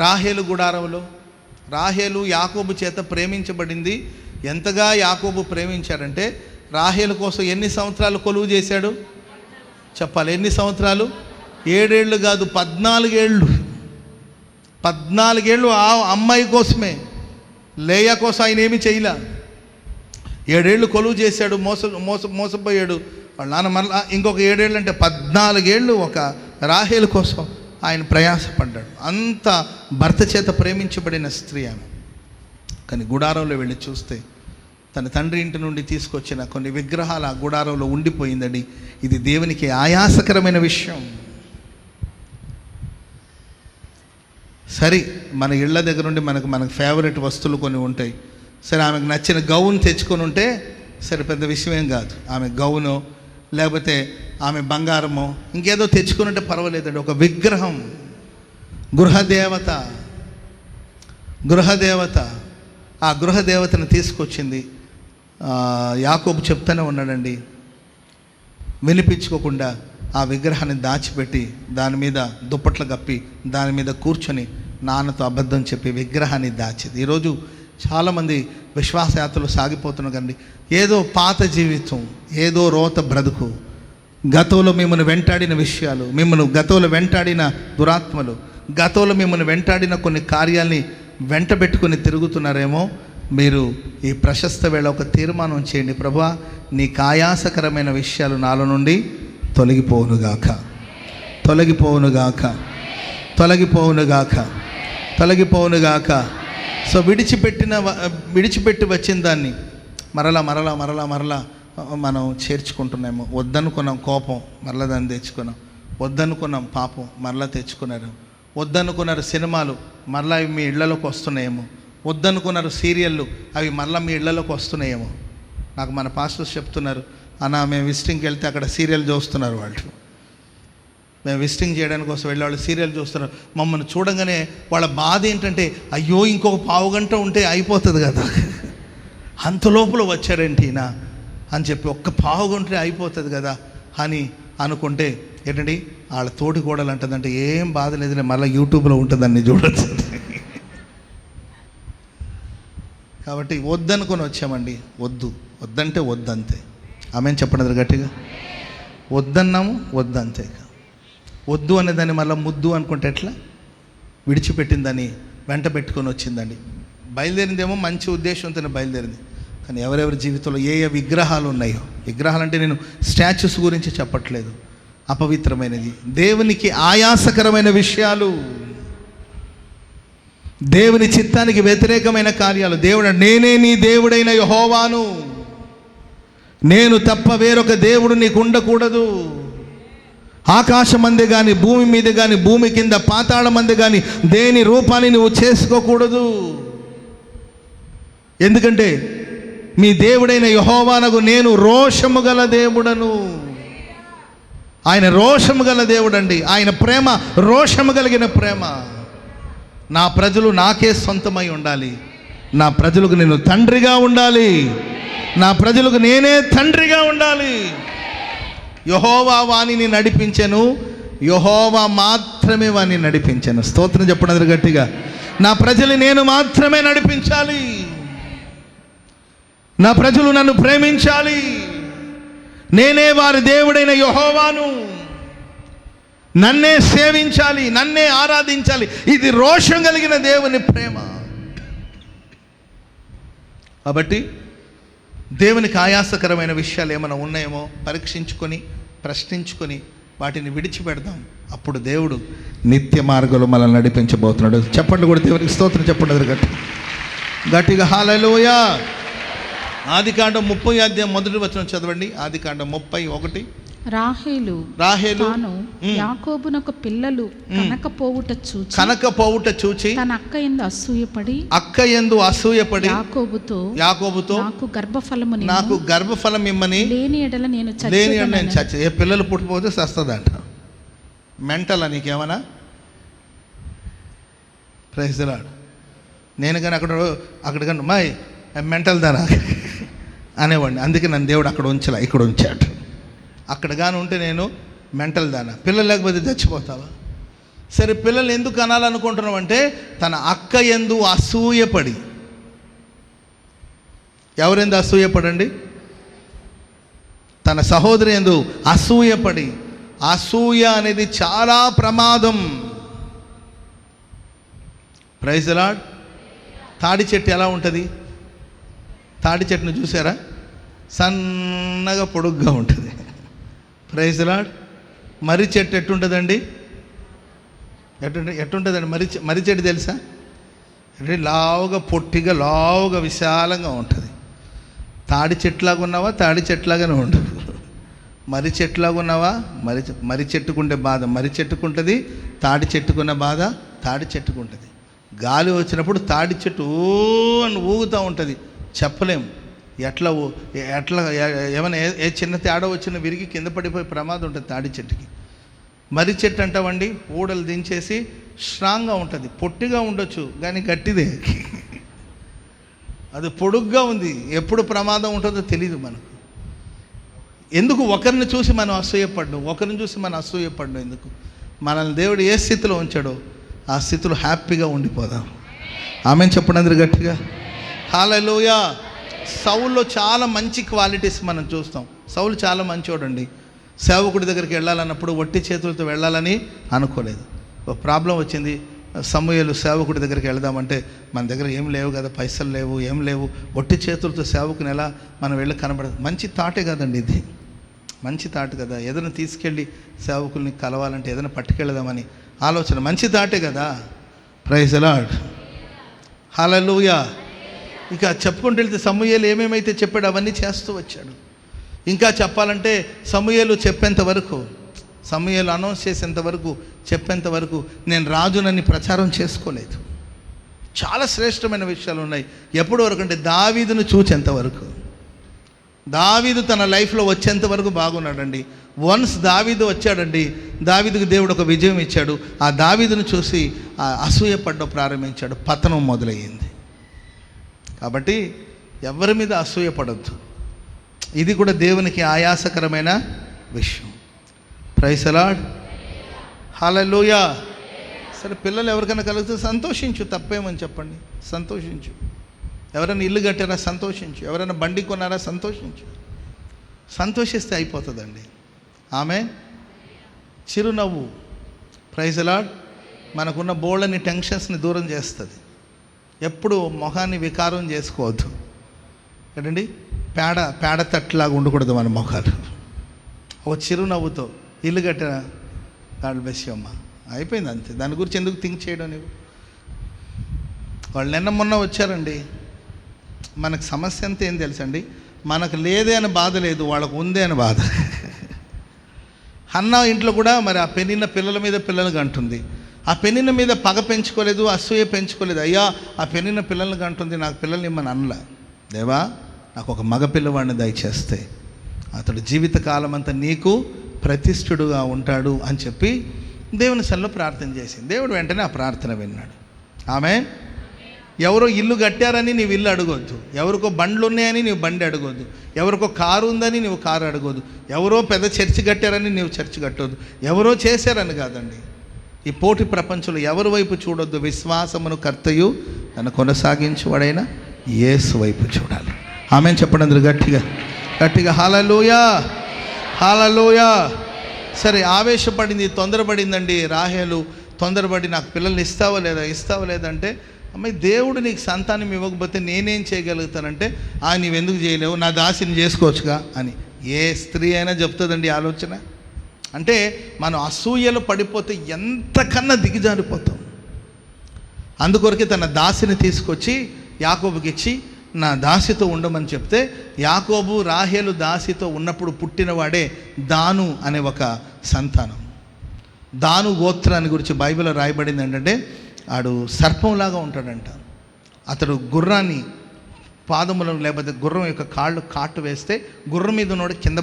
రాహేలు గుడారంలో రాహేలు యాకోబు చేత ప్రేమించబడింది. ఎంతగా యాకోబు ప్రేమించాడంటే రాహేలు కోసం ఎన్ని సంవత్సరాలు కొలువు చేశాడు చెప్పాలి. ఎన్ని సంవత్సరాలు? 7 ఏళ్ళు కాదు, 14 ఏళ్ళు. 14 ఏళ్ళు ఆ అమ్మాయి కోసమే. లేయా కోసం ఆయన ఏమీ చేయలే. 7 ఏళ్ళు కొలువు చేశాడు, మోసపోయాడు. వాళ్ళ నాన్న మళ్ళా ఇంకొక 7 ఏళ్ళు అంటే 14 ఏళ్ళు ఒక రాహేలు కోసం ఆయన ప్రయాసపడ్డాడు. అంత భర్త చేత ప్రేమించబడిన స్త్రీ ఆమె. కానీ గుడారంలో వెళ్ళి చూస్తే తన తండ్రి ఇంటి నుండి తీసుకొచ్చిన కొన్ని విగ్రహాలు ఆ గుడారంలో ఉండిపోయిందండి. ఇది దేవునికి ఆయాసకరమైన విషయం. సరే, మన ఇళ్ళ దగ్గర నుండి మనకు ఫేవరెట్ వస్తువులు కొన్ని ఉంటాయి. సరే, ఆమెకు నచ్చిన గౌన్ తెచ్చుకొని ఉంటే సరే, పెద్ద విషయం ఏం కాదు. ఆమె గౌను లేకపోతే ఆమె బంగారమో ఇంకేదో తెచ్చుకొని ఉంటే పర్వాలేదండి. ఒక విగ్రహం, గృహదేవత ఆ గృహ దేవతను తీసుకొచ్చింది. యాకోబు చెప్తూనే ఉన్నాడండి, వినిపించుకోకుండా ఆ విగ్రహాన్ని దాచిపెట్టి దాని మీద దుప్పట్లు కప్పి దాని మీద కూర్చొని నాన్నతో అబద్ధం చెప్పి విగ్రహాన్ని దాచింది. ఈరోజు చాలామంది విశ్వాసయాత్రలు సాగిపోతున్నారు కండి, ఏదో పాత జీవితం, ఏదో రోత బ్రతుకు, గతంలో మిమ్మల్ని వెంటాడిన విషయాలు, మిమ్మల్ని గతంలో వెంటాడిన దురాత్మలు, గతంలో మిమ్మల్ని వెంటాడిన కొన్ని కార్యాల్ని వెంటబెట్టుకొని తిరుగుతున్నారేమో. మీరు ఈ ప్రశస్త వేళ ఒక తీర్మానం చేయండి, ప్రభువా నీకు ఆయాసకరమైన విషయాలు నాలో నుండి తొలగిపోవునుగాక, తొలగిపోవునుగాక, తొలగిపోవునుగాక, తొలగిపోవునుగాక. సో విడిచిపెట్టి వచ్చిన దాన్ని మరలా మరలా మరలా మరలా మనం చేర్చుకుంటున్నాము. వద్దనుకున్నాం కోపం, మరలా దాన్ని తెచ్చుకున్నాం. వద్దనుకున్నాం పాపం, మరలా తెచ్చుకున్నారు. వద్దనుకున్నారు సినిమాలు, మరలా అవి మీ ఇళ్లలోకి వస్తున్నాయేమో. వద్దనుకున్నారు సీరియళ్ళు, అవి మరలా మీ ఇళ్లలోకి వస్తున్నాయేమో. నాకు మన పాస్టర్స్ చెప్తున్నారు, అన్న మేము విజిటింగ్కి వెళ్తే అక్కడ సీరియల్ చూస్తున్నారు వాళ్ళు. మేము విజిటింగ్ చేయడానికి కోసం వెళ్ళే వాళ్ళు సీరియల్ చూస్తున్నారు. మమ్మల్ని చూడంగానే వాళ్ళ బాధ ఏంటంటే, అయ్యో ఇంకొక పావు గంట ఉంటే అయిపోతుంది కదా, అంత లోపల వచ్చారేంటినా అని చెప్పి, ఒక్క పావు గంట అయిపోతుంది కదా అని అనుకుంటే ఏంటండి వాళ్ళ తోటి కోడలు అంటుందంటే, ఏం బాధ లేదులే మళ్ళీ యూట్యూబ్లో ఉంటుందని చూడొచ్చు. కాబట్టి వద్దనుకొని వచ్చామండి. వద్దంటే వద్దంతే. ఆమెను చెప్పండి గట్టిగా, వద్దన్నాము వద్దంతే. వద్దు అనేదాన్ని మళ్ళీ ముద్దు అనుకుంటే ఎట్లా? విడిచిపెట్టిందని వెంట పెట్టుకొని వచ్చిందండి. బయలుదేరిందేమో మంచి ఉద్దేశంతో బయలుదేరింది, కానీ ఎవరెవరి జీవితంలో ఏ ఏ విగ్రహాలు ఉన్నాయో, విగ్రహాలు అంటే నేను స్టాచ్యూస్ గురించి చెప్పట్లేదు, అపవిత్రమైనది, దేవునికి ఆయాసకరమైన విషయాలు, దేవుని చిత్తానికి వ్యతిరేకమైన కార్యాలు. దేవుడు, నేనే నీ దేవుడైన యెహోవాను, నేను తప్ప వేరొక దేవుడు నీకు ఉండకూడదు. ఆకాశం అందే కానీ, భూమి మీద కానీ, భూమి కింద పాతాళం అందే కానీ దేని రూపాన్ని నువ్వు చేసుకోకూడదు. ఎందుకంటే మీ దేవుడైన యెహోవానగు నేను రోషము గల దేవుడను. ఆయన రోషము గల దేవుడండి. ఆయన ప్రేమ రోషము కలిగిన ప్రేమ. నా ప్రజలు నాకే సొంతమై ఉండాలి, నా ప్రజలకు నేను తండ్రిగా ఉండాలి, నా ప్రజలకు నేనే తండ్రిగా ఉండాలి. యెహోవా వాణిని నడిపించెను, యెహోవా మాత్రమే వాణ్ణి నడిపించెను. స్తోత్రం చెప్పండి గట్టిగా. నా ప్రజలు నేను మాత్రమే నడిపించాలి, నా ప్రజలు నన్ను ప్రేమించాలి, నేనే వారి దేవుడైన యెహోవాను, నన్నే సేవించాలి, నన్నే ఆరాధించాలి. ఇది రోషం కలిగిన దేవుని ప్రేమ. కాబట్టి దేవునికి ఆయాసకరమైన విషయాలు ఏమైనా ఉన్నాయేమో పరీక్షించుకొని, ప్రశ్నించుకొని వాటిని విడిచిపెడదాం. అప్పుడు దేవుడు నిత్య మార్గంలో మనల్ని నడిపించబోతున్నాడు. చెప్పండి కూడా దేవునికి స్తోత్రం చెప్పండి గట్టిగా హల్లెలూయా. ఆదికాండం 30 మొదటి వచనం చదవండి. ఆదికాండం 30:1. రాహేలు తాను యాకోబునకు పిల్లలు కనకపోవుట చూచి తన అక్క యందు అసూయపడి యాకోబుతో నాకు గర్భఫలం ఇమ్మని లేని ఎడల నేను చచ్చి. ఏ పిల్లలు పుట్టిపోతే సస్తదంట. మెంటలా నీకేమన్నా? Praise the lord. నేను కానీ అక్కడ కానీ మా మెంటల్ దానా అనేవాడిని. అందుకే నన్ను దేవుడు అక్కడ ఉంచలా, ఇక్కడ ఉంచాడు. అక్కడ కానీ ఉంటే నేను మెంటల్ దానా. పిల్లలు లేకపోతే చచ్చిపోతావా? సరే, పిల్లలు ఎందుకు అనాలనుకుంటున్నావు అంటే, తన అక్క యందు అసూయపడి. ఎవరెందు అసూయపడండి? తన సహోదరి యందు అసూయపడి. అసూయ అనేది చాలా ప్రమాదం. Praise the lord. తాడి చెట్టు ఎలా ఉంటుంది? తాడి చెట్టును చూసారా? సన్నగా పొడుగ్గా ఉంటుంది. Praise the lord. మర్రి చెట్టు ఎట్టుంటుందండి? ఎట్టుంటుందండి మర్రి చెట్టు తెలుసా? అంటే లావుగా, పొట్టిగా, లావుగా, విశాలంగా ఉంటుంది. తాడి చెట్టులాగా ఉన్నావా? తాడి చెట్టులాగానే ఉండదు. మర్రి చెట్టులాగా ఉన్నావా? మర్రి చెట్టుకుంటే బాధ మర్రి చెట్టుకుంటుంది, తాడి చెట్టుకున్న బాధ తాడి చెట్టుకుంటుంది. గాలి వచ్చినప్పుడు తాడి చెట్టు అని ఊగుతూ ఉంటుంది, చెప్పలేము ఎట్లా ఏమైనా ఏ చిన్న తేడా వచ్చినా విరిగి కింద పడిపోయే ప్రమాదం ఉంటుంది తాడి చెట్టుకి. మర్రి చెట్టు అంటామండి, ఊడలు దించేసి స్ట్రాంగ్గా ఉంటుంది. పొట్టిగా ఉండొచ్చు కానీ గట్టిదే. అది పొడుగ్గా ఉంది. ఎప్పుడు ప్రమాదం ఉంటుందో తెలియదు మనకు. ఎందుకు ఒకరిని చూసి మనం అసూయపడ్డం, ఒకరిని చూసి మనం అసూయపడ్డం ఎందుకు? మనల్ని దేవుడు ఏ స్థితిలో ఉంచాడో ఆ స్థితిలో హ్యాపీగా ఉండిపోదాం. ఆమెను చెప్పండి అందరు గట్టిగా. హల్లెలూయా. సౌల్లో చాలా మంచి క్వాలిటీస్ మనం చూస్తాం. సౌలు చాలా మంచోడండి. సేవకుడి దగ్గరికి వెళ్ళాలన్నప్పుడు వట్టి చేతులతో వెళ్ళాలని అనుకోలేదు. ఒక ప్రాబ్లం వచ్చింది. సమూయేలు సేవకుడి దగ్గరికి వెళదామంటే మన దగ్గర ఏం లేవు కదా, పైసలు లేవు, ఏం లేవు, వట్టి చేతులతో సేవకుని ఎలా మనం వెళ్ళి కనబడదు. మంచి థాటే కదండి ఇది, మంచి థాట్ కదా. ఏదైనా తీసుకెళ్ళి సేవకుల్ని కలవాలంటే ఏదైనా పట్టుకెళ్దామని ఆలోచన మంచి థాటే కదా. Praise the lord. హల్లెలూయా. ఇక చెప్పుకుంటూ వెళ్తే సమూయేలు ఏమేమైతే చెప్పాడు అవన్నీ చేస్తూ వచ్చాడు. ఇంకా చెప్పాలంటే సమూయేలు చెప్పేంత వరకు, సమూయేలు అనౌన్స్ చేసేంత వరకు, చెప్పేంత వరకు నేను రాజునని ప్రచారం చేసుకోలేదు. చాలా శ్రేష్టమైన విషయాలు ఉన్నాయి. ఎప్పటి వరకు అంటే దావీదును చూచేంత వరకు. దావీదు తన లైఫ్లో వచ్చేంత వరకు బాగున్నాడండి. వన్స్ దావీదు వచ్చాడండి, దావీదుకు దేవుడు ఒక విజయం ఇచ్చాడు. ఆ దావీదును చూసి అసూయపడ్డం ప్రారంభించాడు. పతనం మొదలయ్యింది. కాబట్టి ఎవరి మీద అసూయపడద్దు. ఇది కూడా దేవునికి ఆయాసకరమైన విషయం. Praise the lord. హల్లెలూయా. సరే, పిల్లలు ఎవరికైనా కలిగితే సంతోషించు, తప్పేమని చెప్పండి, సంతోషించు. ఎవరైనా ఇల్లు కట్టారా సంతోషించు, ఎవరైనా బండి కొన్నారా సంతోషించు. సంతోషిస్తే అయిపోతుందండి. ఆమె చిరునవ్వు, ప్రైజ్ ది లార్డ్, మనకున్న బోళ్ళని టెన్షన్స్ని దూరం చేస్తుంది. ఎప్పుడు మొహాన్ని వికారం చేసుకోవద్దు. ఏంటండి, పేడ తట్టులాగా ఉండకూడదు మన మొఖాలు. ఒక చిరునవ్వుతో ఇల్లు కట్టిన గాడ్ బ్లెస్ యు అమ్మ, అయిపోయింది అంతే. దాని గురించి ఎందుకు థింక్ చేయడం నీవు? వాళ్ళు నిన్న మొన్న వచ్చారండి. మనకు సమస్య అంతా ఏం తెలుసండి, మనకు లేదే అని బాధ లేదు, వాళ్ళకు ఉందే అని బాధ. అన్న ఇంట్లో కూడా మరి ఆ పెనిన పిల్లల మీద పిల్లలు అంటుంది. ఆ పెనిన మీద పగ పెంచుకోలేదు, అసూయ పెంచుకోలేదు. అయ్యా ఆ పెనిన పిల్లల్ని అంటుంది, నాకు పిల్లల్ని ఇమ్మని అనలా. దేవా నాకు ఒక మగ పిల్లవాడిని దయచేస్తే అతడు జీవితకాలం అంతా నీకు ప్రతిష్ఠుడుగా ఉంటాడు అని చెప్పి దేవుని సన్నిధిలో ప్రార్థన చేసింది. దేవుడు వెంటనే ఆ ప్రార్థన విన్నాడు. ఆమేన్. ఎవరో ఇల్లు కట్టారని నీవు ఇల్లు అడగొద్దు, ఎవరికో బండ్లు ఉన్నాయని నీవు బండి అడగొద్దు, ఎవరికో కారు ఉందని నువ్వు కారు అడగొద్దు, ఎవరో పెద్ద చర్చి కట్టారని నీవు చర్చి కట్టొద్దు, ఎవరో చేశారని కాదండి. ఈ పోటీ ప్రపంచంలో ఎవరి వైపు చూడొద్దు, విశ్వాసమును కర్తయు నన్ను కొనసాగించువాడైన యేసు వైపు చూడాలి. ఆమేన్ చెప్పండి అందరూ గట్టిగా గట్టిగా. హల్లెలూయా హల్లెలూయా. సరే, ఆవేశపడింది, తొందరపడిందండి రాహేలు. తొందరపడి నాకు పిల్లల్ని ఇస్తావా లేదా అంటే, అమ్మాయి దేవుడు నీకు సంతానం ఇవ్వకపోతే నేనేం చేయగలుగుతానంటే, నీవెందుకు చేయలేవు, నా దాసిని చేసుకోవచ్చుగా అని ఏ స్త్రీ అయినా చెప్తుందండి ఆలోచన. అంటే మనం అసూయలు పడిపోతే ఎంతకన్నా దిగజారిపోతాం. అందుకొరకే తన దాసిని తీసుకొచ్చి యాకోబుకి ఇచ్చి నా దాసితో ఉండమని చెప్తే, యాకోబు రాహేలు దాసితో ఉన్నప్పుడు పుట్టినవాడే దాను అనే ఒక సంతానం. దాను గోత్రాన్ని గురించి బైబిల్లో రాయబడింది ఏంటంటే, ఆడు సర్పంలాగా ఉంటాడంట. అతడు గుర్రాన్ని పాదములను లేకపోతే గుర్రం యొక్క కాళ్ళు కాటు వేస్తే గుర్రం మీద ఉన్నవాడు కింద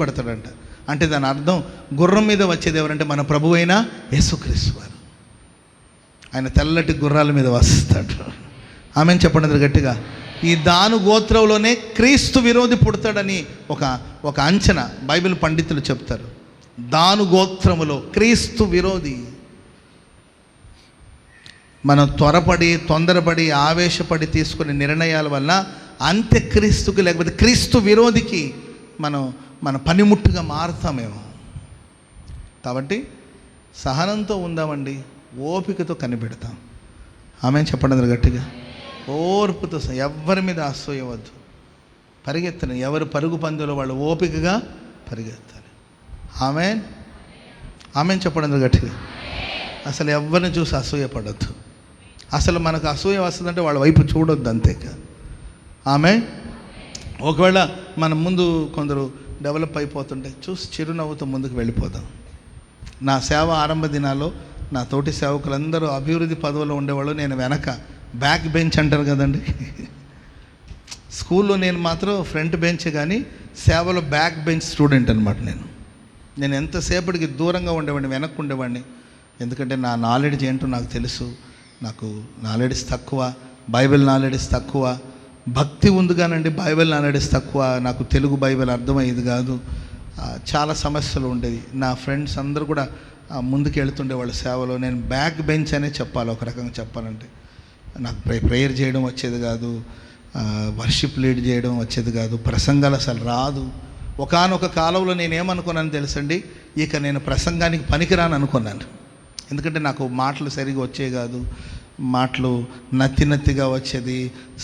పడతాడంట. అంటే దాని అర్థం గుర్రం మీద వచ్చేది ఎవరంటే మన ప్రభువు అయిన యేసుక్రీస్తు వారు. ఆయన తెల్లటి గుర్రాల మీద వస్తాడు. ఆమెను చెప్పండి గట్టిగా. ఈ దాను గోత్రంలోనే క్రీస్తు విరోధి పుడతాడని ఒక అంచనా బైబిల్ పండితులు చెప్తారు. దాను గోత్రములో క్రీస్తు విరోధి. మనం తొందరపడి ఆవేశపడి తీసుకునే నిర్ణయాల వల్ల అంత్యక్రీస్తుకి లేకపోతే క్రీస్తు విరోధికి మన పనిముట్టుగా మారుతామేమో. కాబట్టి సహనంతో ఉందామండి, ఓపికతో కనిపెడతాం. ఆమెను చెప్పండి అందరూ గట్టిగా. ఓర్పుతో, ఎవరి మీద అసూయవద్దు, పరిగెత్తను. ఎవరు పరుగు పందులో వాళ్ళు ఓపికగా పరిగెత్తాలి. ఆమెను చెప్పండి అందరూ గట్టిగా. అసలు ఎవరిని చూసి అసూయపడద్దు. అసలు మనకు అసూయ వస్తుందంటే వాళ్ళ వైపు చూడొద్దు, అంతేకా. ఒకవేళ మన ముందు కొందరు డెవలప్ అయిపోతుంటే చూసి చిరునవ్వుతో ముందుకు వెళ్ళిపోదాం. నా సేవ ఆరంభ దినాల్లో నా తోటి సేవకులందరూ అభివృద్ధి పదవిలో ఉండేవాళ్ళు, నేను వెనక బ్యాక్ బెంచ్ అంటారు కదండి. స్కూల్లో నేను మాత్రం ఫ్రంట్ బెంచ్, కానీ సేవలో బ్యాక్ బెంచ్ స్టూడెంట్ అనమాట. నేను ఎంతసేపటికి దూరంగా ఉండేవాడిని, వెనక్కు ఉండేవాడిని. ఎందుకంటే నా నాలెడ్జ్ ఏంటో నాకు తెలుసు, నాకు నాలెడ్జ్ తక్కువ, బైబిల్ నాలెడ్జ్ తక్కువ. భక్తి ఉంది కానండి, బైబిల్ నాలెడ్జ్ తక్కువ. నాకు తెలుగు బైబిల్ అర్థమయ్యేది కాదు. చాలా సమస్యలు ఉండేవి. నా ఫ్రెండ్స్ అందరూ కూడా ముందుకు వెళుతుండే వాళ్ళ సేవలో. నేను బ్యాక్ బెంచ్ అనే చెప్పాలి, ఒక రకంగా చెప్పాలంటే. నాకు ప్రేయర్ చేయడం వచ్చేది కాదు, వర్షిప్ లీడ్ చేయడం వచ్చేది కాదు, ప్రసంగాలు అసలు రాదు. ఒకానొక కాలంలో నేనేమనుకున్నాను తెలుసండి, ఇక నేను ప్రసంగానికి పనికిరాను అనుకున్నాను. ఎందుకంటే నాకు మాటలు సరిగా వచ్చే కాదు, మాటలు నత్తిగా వచ్చేది.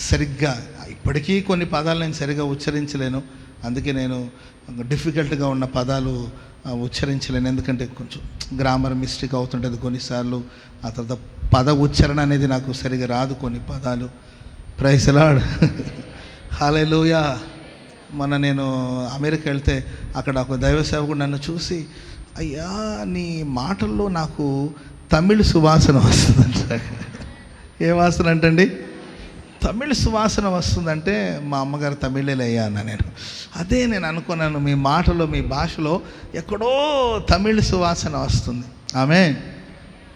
సరిగ్గా ఇప్పటికీ కొన్ని పదాలు నేను సరిగా ఉచ్చరించలేను. అందుకే నేను డిఫికల్ట్గా ఉన్న పదాలు ఉచ్చరించలేను, ఎందుకంటే కొంచెం గ్రామర్ మిస్టేక్ అవుతుంటుంది కొన్నిసార్లు. ఆ తర్వాత పద ఉచ్చారణ అనేది నాకు సరిగా రాదు, కొన్ని పదాలు. ప్రైజ్ ది లార్డ్, హల్లెలూయా. మొన్న నేను అమెరికా వెళ్తే అక్కడ ఒక దైవ సేవకుడు నన్ను చూసి, అయ్యా నీ మాటల్లో నాకు తమిళ్ సువాసన వస్తుందంట. ఏ వాసన అంటండి? తమిళ్ సువాసన వస్తుందంటే మా అమ్మగారు తమిళేలే అయ్యా అన్న. అదే నేను అనుకున్నాను, మీ మాటలో మీ భాషలో ఎక్కడో తమిళ్ సువాసన వస్తుంది. ఆమె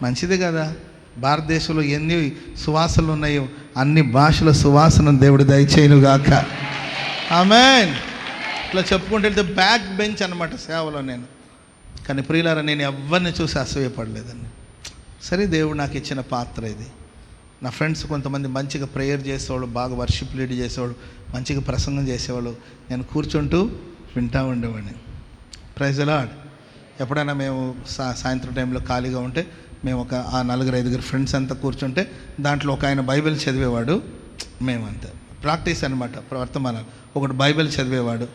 మంచిదే కదా. భారతదేశంలో ఎన్ని సువాసనలు ఉన్నాయో అన్ని భాషల సువాసన దేవుడు దయచేయునుగాక. ఆమేన్. ఇట్లా చెప్పుకుంటూ వెళ్తే బ్యాక్ బెంచ్ అనమాట సేవలో నేను. కానీ ప్రియులారా, నేను ఎవరిని చూసి అసూయపడలేదండి. సరే, దేవుడు నాకు ఇచ్చిన పాత్ర ఇది. నా ఫ్రెండ్స్ కొంతమంది మంచిగా ప్రేయర్ చేసేవాళ్ళు, బాగా వర్షిప్ లీడ్ చేసేవాళ్ళు, మంచిగా ప్రసంగం చేసేవాళ్ళు. నేను కూర్చుంటూ వింటూ ఉండేవాడిని. Praise the lord. ఎప్పుడైనా మేము సాయంత్రం టైంలో ఖాళీగా ఉంటే మేము ఒక 4-5 ఫ్రెండ్స్ అంతా కూర్చుంటే దాంట్లో ఒక ఆయన బైబిల్ చదివేవాడు, మేమంతా ప్రాక్టీస్ అనమాట, వర్తమానాలు. ఒకటి బైబిల్ చదివేవాడు.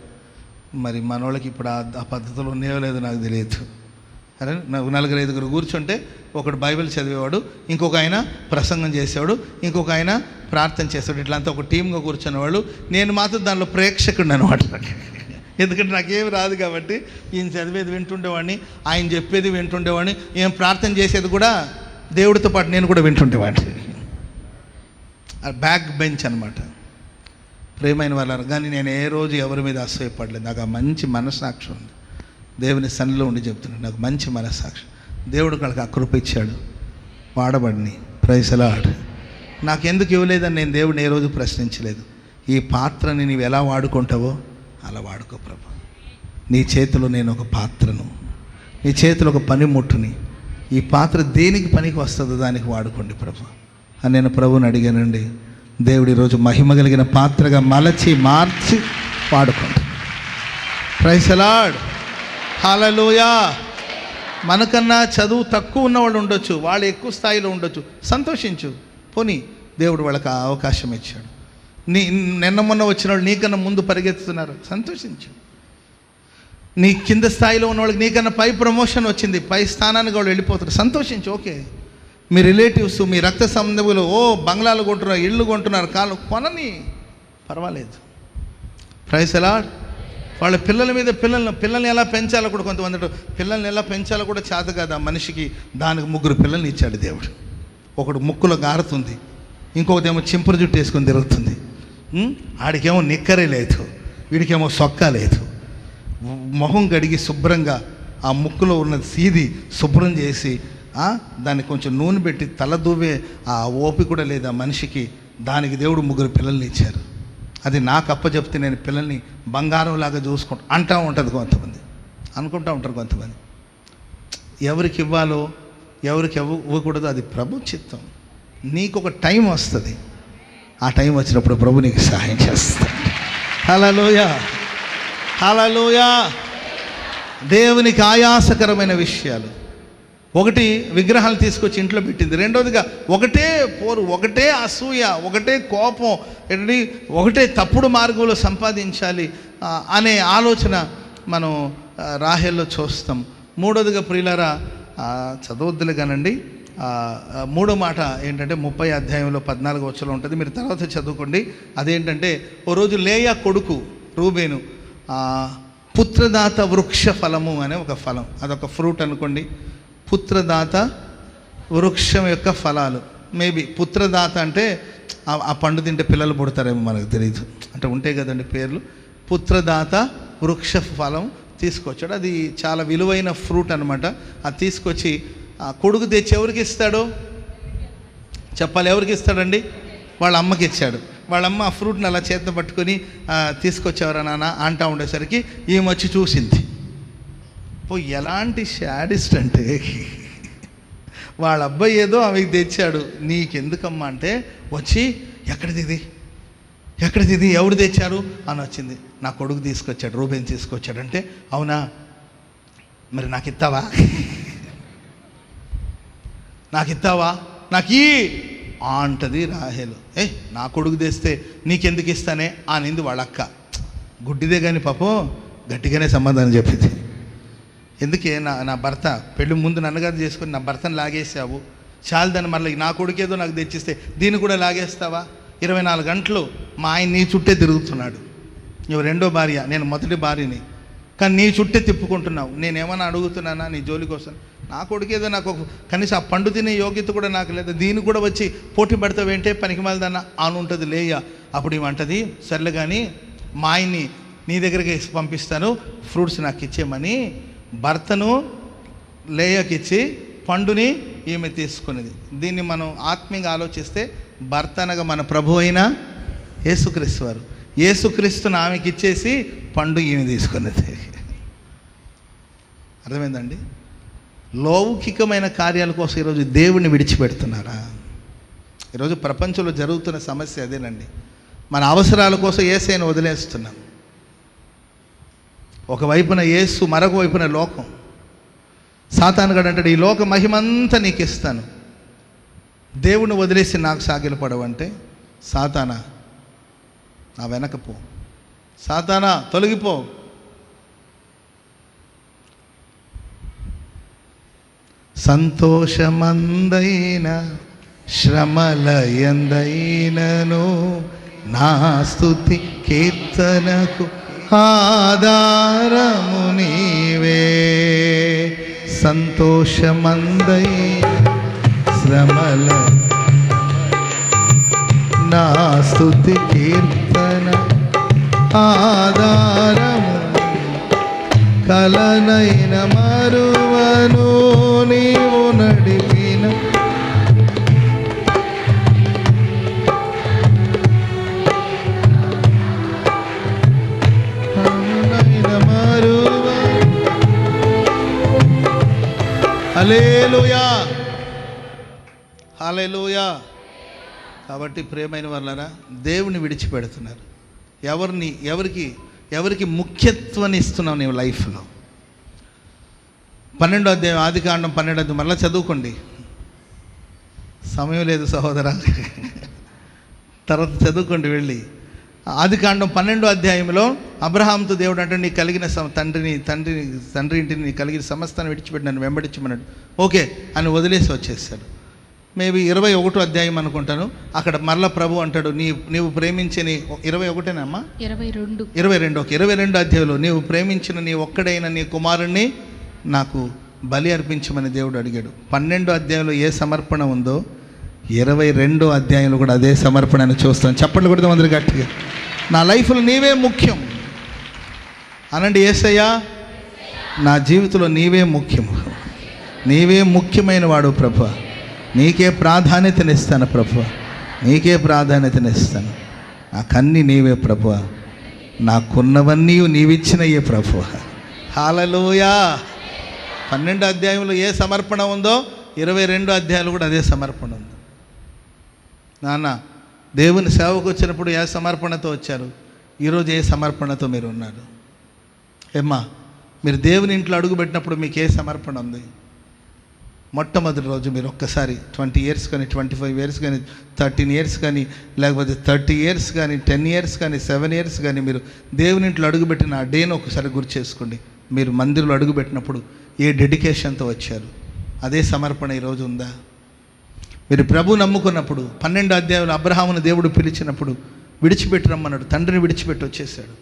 మరి మనోళ్ళకి ఇప్పుడు ఆ పద్ధతులు ఉన్నాయో లేదో నాకు తెలియదు. అరే, 4-5 కూర్చుంటే ఒకడు బైబిల్ చదివేవాడు, ఇంకొక ఆయన ప్రసంగం చేసేవాడు, ఇంకొక ఆయన ప్రార్థన చేసేవాడు. ఇట్లంతా ఒక టీమ్గా కూర్చునేవాళ్ళు. నేను మాత్రం దానిలో ప్రేక్షకుడు అనమాట. ఎందుకంటే నాకేమి రాదు కాబట్టి ఈయన చదివేది వింటుండేవాడిని, ఆయన చెప్పేది వింటుండేవాడిని, ఈయన ప్రార్థన చేసేది కూడా దేవుడితో పాటు నేను కూడా వింటుండేవాడిని. బ్యాక్ బెంచ్ అనమాట. ప్రేమైన వాళ్ళారు. కానీ నేను ఏ రోజు ఎవరి మీద అసూయపడలేదు. నాకు ఆ మంచి మనస్సాక్షి ఉంది. దేవుని సన్నిలో ఉండి చెప్తున్నాడు, నాకు మంచి మనస్సాక్షి. దేవుడు వాళ్ళకి ఆ కృప ఇచ్చాడు, వాడబడిని. Praise the lord. నాకెందుకు ఇవ్వలేదని నేను దేవుడిని ఏ రోజు ప్రశ్నించలేదు. ఈ పాత్రని నీవు ఎలా వాడుకుంటావో అలా వాడుకో ప్రభు. నీ చేతిలో నేను ఒక పాత్రను, నీ చేతిలో ఒక పనిముట్టుని. ఈ పాత్ర దేనికి పనికి వస్తుందో దానికి వాడుకోండి ప్రభు అని నేను ప్రభుని అడిగానండి. దేవుడు ఈరోజు మహిమ కలిగిన పాత్రగా మార్చి వాడుకోండి. ప్రైజ్ ది లార్డ్, హల్లెలూయా. మనకన్నా చదువు తక్కువ ఉన్నవాళ్ళు ఉండొచ్చు, వాళ్ళు ఎక్కువ స్థాయిలో ఉండొచ్చు. సంతోషించు, పోనీ దేవుడు వాళ్ళకి అవకాశం ఇచ్చాడు. నిన్న మొన్న వచ్చిన వాళ్ళు నీకన్నా ముందు పరిగెత్తుతున్నారు, సంతోషించు. నీ కింద స్థాయిలో ఉన్న వాళ్ళకి నీకన్నా పై ప్రమోషన్ వచ్చింది, పై స్థానానికి వాళ్ళు వెళ్ళిపోతారు, సంతోషించు. ఓకే, మీ రిలేటివ్స్, మీ రక్త సంబంధులు బంగ్లాలు కొంటున్నారు, ఇళ్ళు కొంటున్నారు, కాలు కొనని, పర్వాలేదు. Praise the lord. వాళ్ళ పిల్లల మీద పిల్లల్ని ఎలా పెంచాలో కూడా, కొంతమంది పిల్లల్ని ఎలా పెంచాలో కూడా చేత కాదు ఆ మనిషికి. దానికి 3 పిల్లల్ని ఇచ్చాడు దేవుడు. ఒకడు ముక్కులో గారుతుంది, ఇంకొకటేమో చింపురు జుట్టు వేసుకొని తిరుగుతుంది, ఆడికేమో నిక్కరే లేదు, వీడికేమో సొక్కా లేదు. మొహం కడిగి శుభ్రంగా ఆ ముక్కులో ఉన్న సీది శుభ్రం చేసి దాన్ని కొంచెం నూనె పెట్టి తల దూవే ఆ ఓపిక కూడా లేదు ఆ మనిషికి. దానికి దేవుడు 3 పిల్లల్ని ఇచ్చారు. అది నాకు అప్పచెప్తే నేను పిల్లల్ని బంగారంలాగా చూసుకుంటా అంటూ ఉంటుంది కొంతమంది, అనుకుంటూ ఉంటారు కొంతమంది. ఎవరికి ఇవ్వాలో ఎవరికి ఇవ్వకూడదు అది ప్రభు చిత్తం. నీకు ఒక టైం వస్తుంది, ఆ టైం వచ్చినప్పుడు ప్రభు నీకు సహాయం చేస్తాడు. హల్లెలూయా, హల్లెలూయా. దేవునికి ఆయాసకరమైన విషయాలు. ఒకటి, విగ్రహాలు తీసుకొచ్చి ఇంట్లో పెట్టింది. రెండోదిగా ఒకటే పోరు, ఒకటే అసూయ, ఒకటే కోపం, ఒకటే తప్పుడు మార్గంలో సంపాదించాలి అనే ఆలోచన మనం రాహేల్లో చూస్తాం. మూడోదిగా ప్రియులారా, చదవద్దులే కానండి, 3వ మాట ఏంటంటే 30వ అధ్యాయంలో 14వ వచనంలో ఉంటుంది, మీరు తర్వాత చదువుకోండి. అదేంటంటే, ఓ రోజు లేయా కొడుకు రూబేను పుత్రదాత వృక్ష ఫలము అనే ఒక ఫలం, అదొక ఫ్రూట్ అనుకోండి. పుత్రదాత వృక్షం యొక్క ఫలాలు. మేబీ పుత్రదాత అంటే ఆ పండు తింటే పిల్లలు పుడతారేమో, మనకు తెలియదు. అంటే ఉంటాయి కదండి పేర్లు. పుత్రదాత వృక్ష ఫలం తీసుకొచ్చాడు. అది చాలా విలువైన ఫ్రూట్ అనమాట. అది తీసుకొచ్చి ఆ కొడుకు తెచ్చి ఎవరికి ఇస్తాడు చెప్పాలి? ఎవరికి ఇస్తాడండి? వాళ్ళ అమ్మకి ఇచ్చాడు. వాళ్ళమ్మ ఆ ఫ్రూట్ని అలా చేత పట్టుకొని తీసుకొచ్చేవారా నాన్న అంటా ఉండేసరికి ఈమె వచ్చి చూసింది. ఎలాంటి శాడిస్ట్ అంటే వాళ్ళ అబ్బాయి ఏదో ఆమెకి తెచ్చాడు, నీకెందుకమ్మా అంటే వచ్చి ఎక్కడిది ఇది ఎవరు తెచ్చారు అని వచ్చింది. నా కొడుకు తీసుకొచ్చాడు, రూబేన్ తీసుకొచ్చాడు అంటే, అవునా మరి నాకు ఇస్తావా నాకు అంటది రాహేలు. నా కొడుకు తెస్తే నీకెందుకు ఇస్తానే అనింది వాళ్ళ అక్క. గుడ్డిదే కానీ పాపం గట్టిగానే సమాధానం చెప్పింది. ఎందుకే నా భర్త పెళ్ళి ముందు నన్నగారు చేసుకొని నా భర్తను లాగేసావు, చాలు మళ్ళీ నా కొడుకేదో నాకు తెచ్చిస్తే దీన్ని కూడా లాగేస్తావా? 24 గంటలు మా ఆయన నీ చుట్టే తిరుగుతున్నాడు. నువ్వు రెండో భార్య, నేను మొదటి భార్యని, కానీ నీ చుట్టే తిప్పుకుంటున్నావు. నేనేమన్నా అడుగుతున్నానా నీ జోలి కోసం? నా కొడుకేదో నాకు కనీసం ఆ పండు తినే యోగ్యత కూడా నాకు లేదు, దీన్ని కూడా వచ్చి పోటీ పడతావేంటే పనికి మాలదన్న అని ఉంటుంది లేయ. అప్పుడు ఏమంటది, సర్లే కానీ మా ఆయన్ని నీ దగ్గరికి పంపిస్తాను, ఫ్రూట్స్ నాకు ఇచ్చేయమని భర్తను లేయకి ఇచ్చి పండుని ఈమె తీసుకునేది. దీన్ని మనం ఆత్మీయంగా ఆలోచిస్తే భర్త అనగా మన ప్రభు అయిన యేసుక్రీస్తు వారు. యేసుక్రీస్తుని ఆమెకి ఇచ్చేసి పండు ఈమె తీసుకున్నది. అర్థమైందండి? లౌకికమైన కార్యాల కోసం ఈరోజు దేవుణ్ణి విడిచిపెడుతున్నారా? ఈరోజు ప్రపంచంలో జరుగుతున్న సమస్య అదేనండి. మన అవసరాల కోసం యేసయ్యను వదిలేస్తున్నాం. ఒకవైపున యేసు, మరొక వైపున లోకం. సాతానుగాడు అంటాడు, ఈ లోక మహిమంతా నీకు ఇస్తాను, దేవుణ్ణి వదిలేసి నాకు సాగిలపడవంటే, సాతానా నా వెనకపో, సాతానా తొలగిపో. సంతోషమందైన శ్రమలయందైనను నా స్తుతి కీర్తనకు ఆధారము నీవే. సంతోషమందైన శ్రమల నా స్తుతి కీర్తన ఆధారము, కలనైన మరువను నీవు నడిపిన మరువ. హల్లెలూయా, హల్లెలూయా. కాబట్టి ప్రియమైన వాళ్ళారా, దేవుని విడిచిపెడుతున్నారు. ఎవరికి ముఖ్యత్వాన్ని ఇస్తున్నావు నీ లైఫ్లో? 12వ అధ్యాయం, ఆదికాండం 12 మళ్ళీ చదువుకోండి, సమయం లేదు సహోదరా, తర్వాత చదువుకోండి వెళ్ళి. ఆదికాండం 12వ అధ్యాయంలో అబ్రహాంతో దేవుడు అంటే, నీకు కలిగిన తండ్రి ఇంటిని నీకు కలిగిన సమస్తాన్ని విడిచిపెట్టి నన్ను వెంబడించమన్నాడు. ఓకే అని వదిలేసి వచ్చేసాడు. మేబీ 21వ అధ్యాయం అనుకుంటాను, అక్కడ మరలా ప్రభు అంటాడు, నీవు ప్రేమించిన 21ఏనమ్మా 22 అధ్యాయంలో, నీవు ప్రేమించిన నీ ఒక్కడైన నీ కుమారుణ్ణి నాకు బలి అర్పించమని దేవుడు అడిగాడు. 12వ అధ్యాయంలో ఏ సమర్పణ ఉందో 22వ అధ్యాయంలో కూడా అదే సమర్పణను చూస్తాను. చప్పట్లు కొడితే అందరూ గట్టిగా, నా లైఫ్లో నీవే ముఖ్యం అనండి. యేసయ్యా, నా జీవితంలో నీవే ముఖ్యము, నీవే ముఖ్యమైన వాడు ప్రభువా, నీకే ప్రాధాన్యతనిస్తాను ప్రభువా, నీకే ప్రాధాన్యతనిస్తాను. నాకన్నీ నీవే ప్రభువా, నాకున్నవన్నీ నీవిచ్చినయే ప్రభువా. హల్లెలూయా. 12వ అధ్యాయంలో ఏ సమర్పణ ఉందో 22 అధ్యాయాలు కూడా అదే సమర్పణ ఉంది. నాన్న, దేవుని సేవకు వచ్చినప్పుడు ఏ సమర్పణతో వచ్చారు? ఈరోజు ఏ సమర్పణతో మీరు ఉన్నారు? ఏమ్మా, మీరు దేవుని ఇంట్లో అడుగుపెట్టినప్పుడు మీకు ఏ సమర్పణ ఉంది? మొట్టమొదటి రోజు మీరు ఒక్కసారి 20 ఇయర్స్ కానీ, 25 ఇయర్స్ కానీ, 13 ఇయర్స్ కానీ, లేకపోతే 30 ఇయర్స్ కానీ, 10 ఇయర్స్ కానీ, 7 ఇయర్స్ కానీ మీరు దేవుని ఇంట్లో అడుగుపెట్టిన ఆ డేను ఒకసారి గుర్తు చేసుకోండి. మీరు మందిరంలో అడుగుపెట్టినప్పుడు ఏ డెడికేషన్తో వచ్చారు? అదే సమర్పణ ఈరోజు ఉందా? మీరు ప్రభు నమ్ముకున్నప్పుడు 12వ అధ్యాయంలో అబ్రహామును దేవుడు పిలిచినప్పుడు విడిచిపెట్టి రమ్మన్నాడు, తండ్రిని విడిచిపెట్టి వచ్చేసాడు.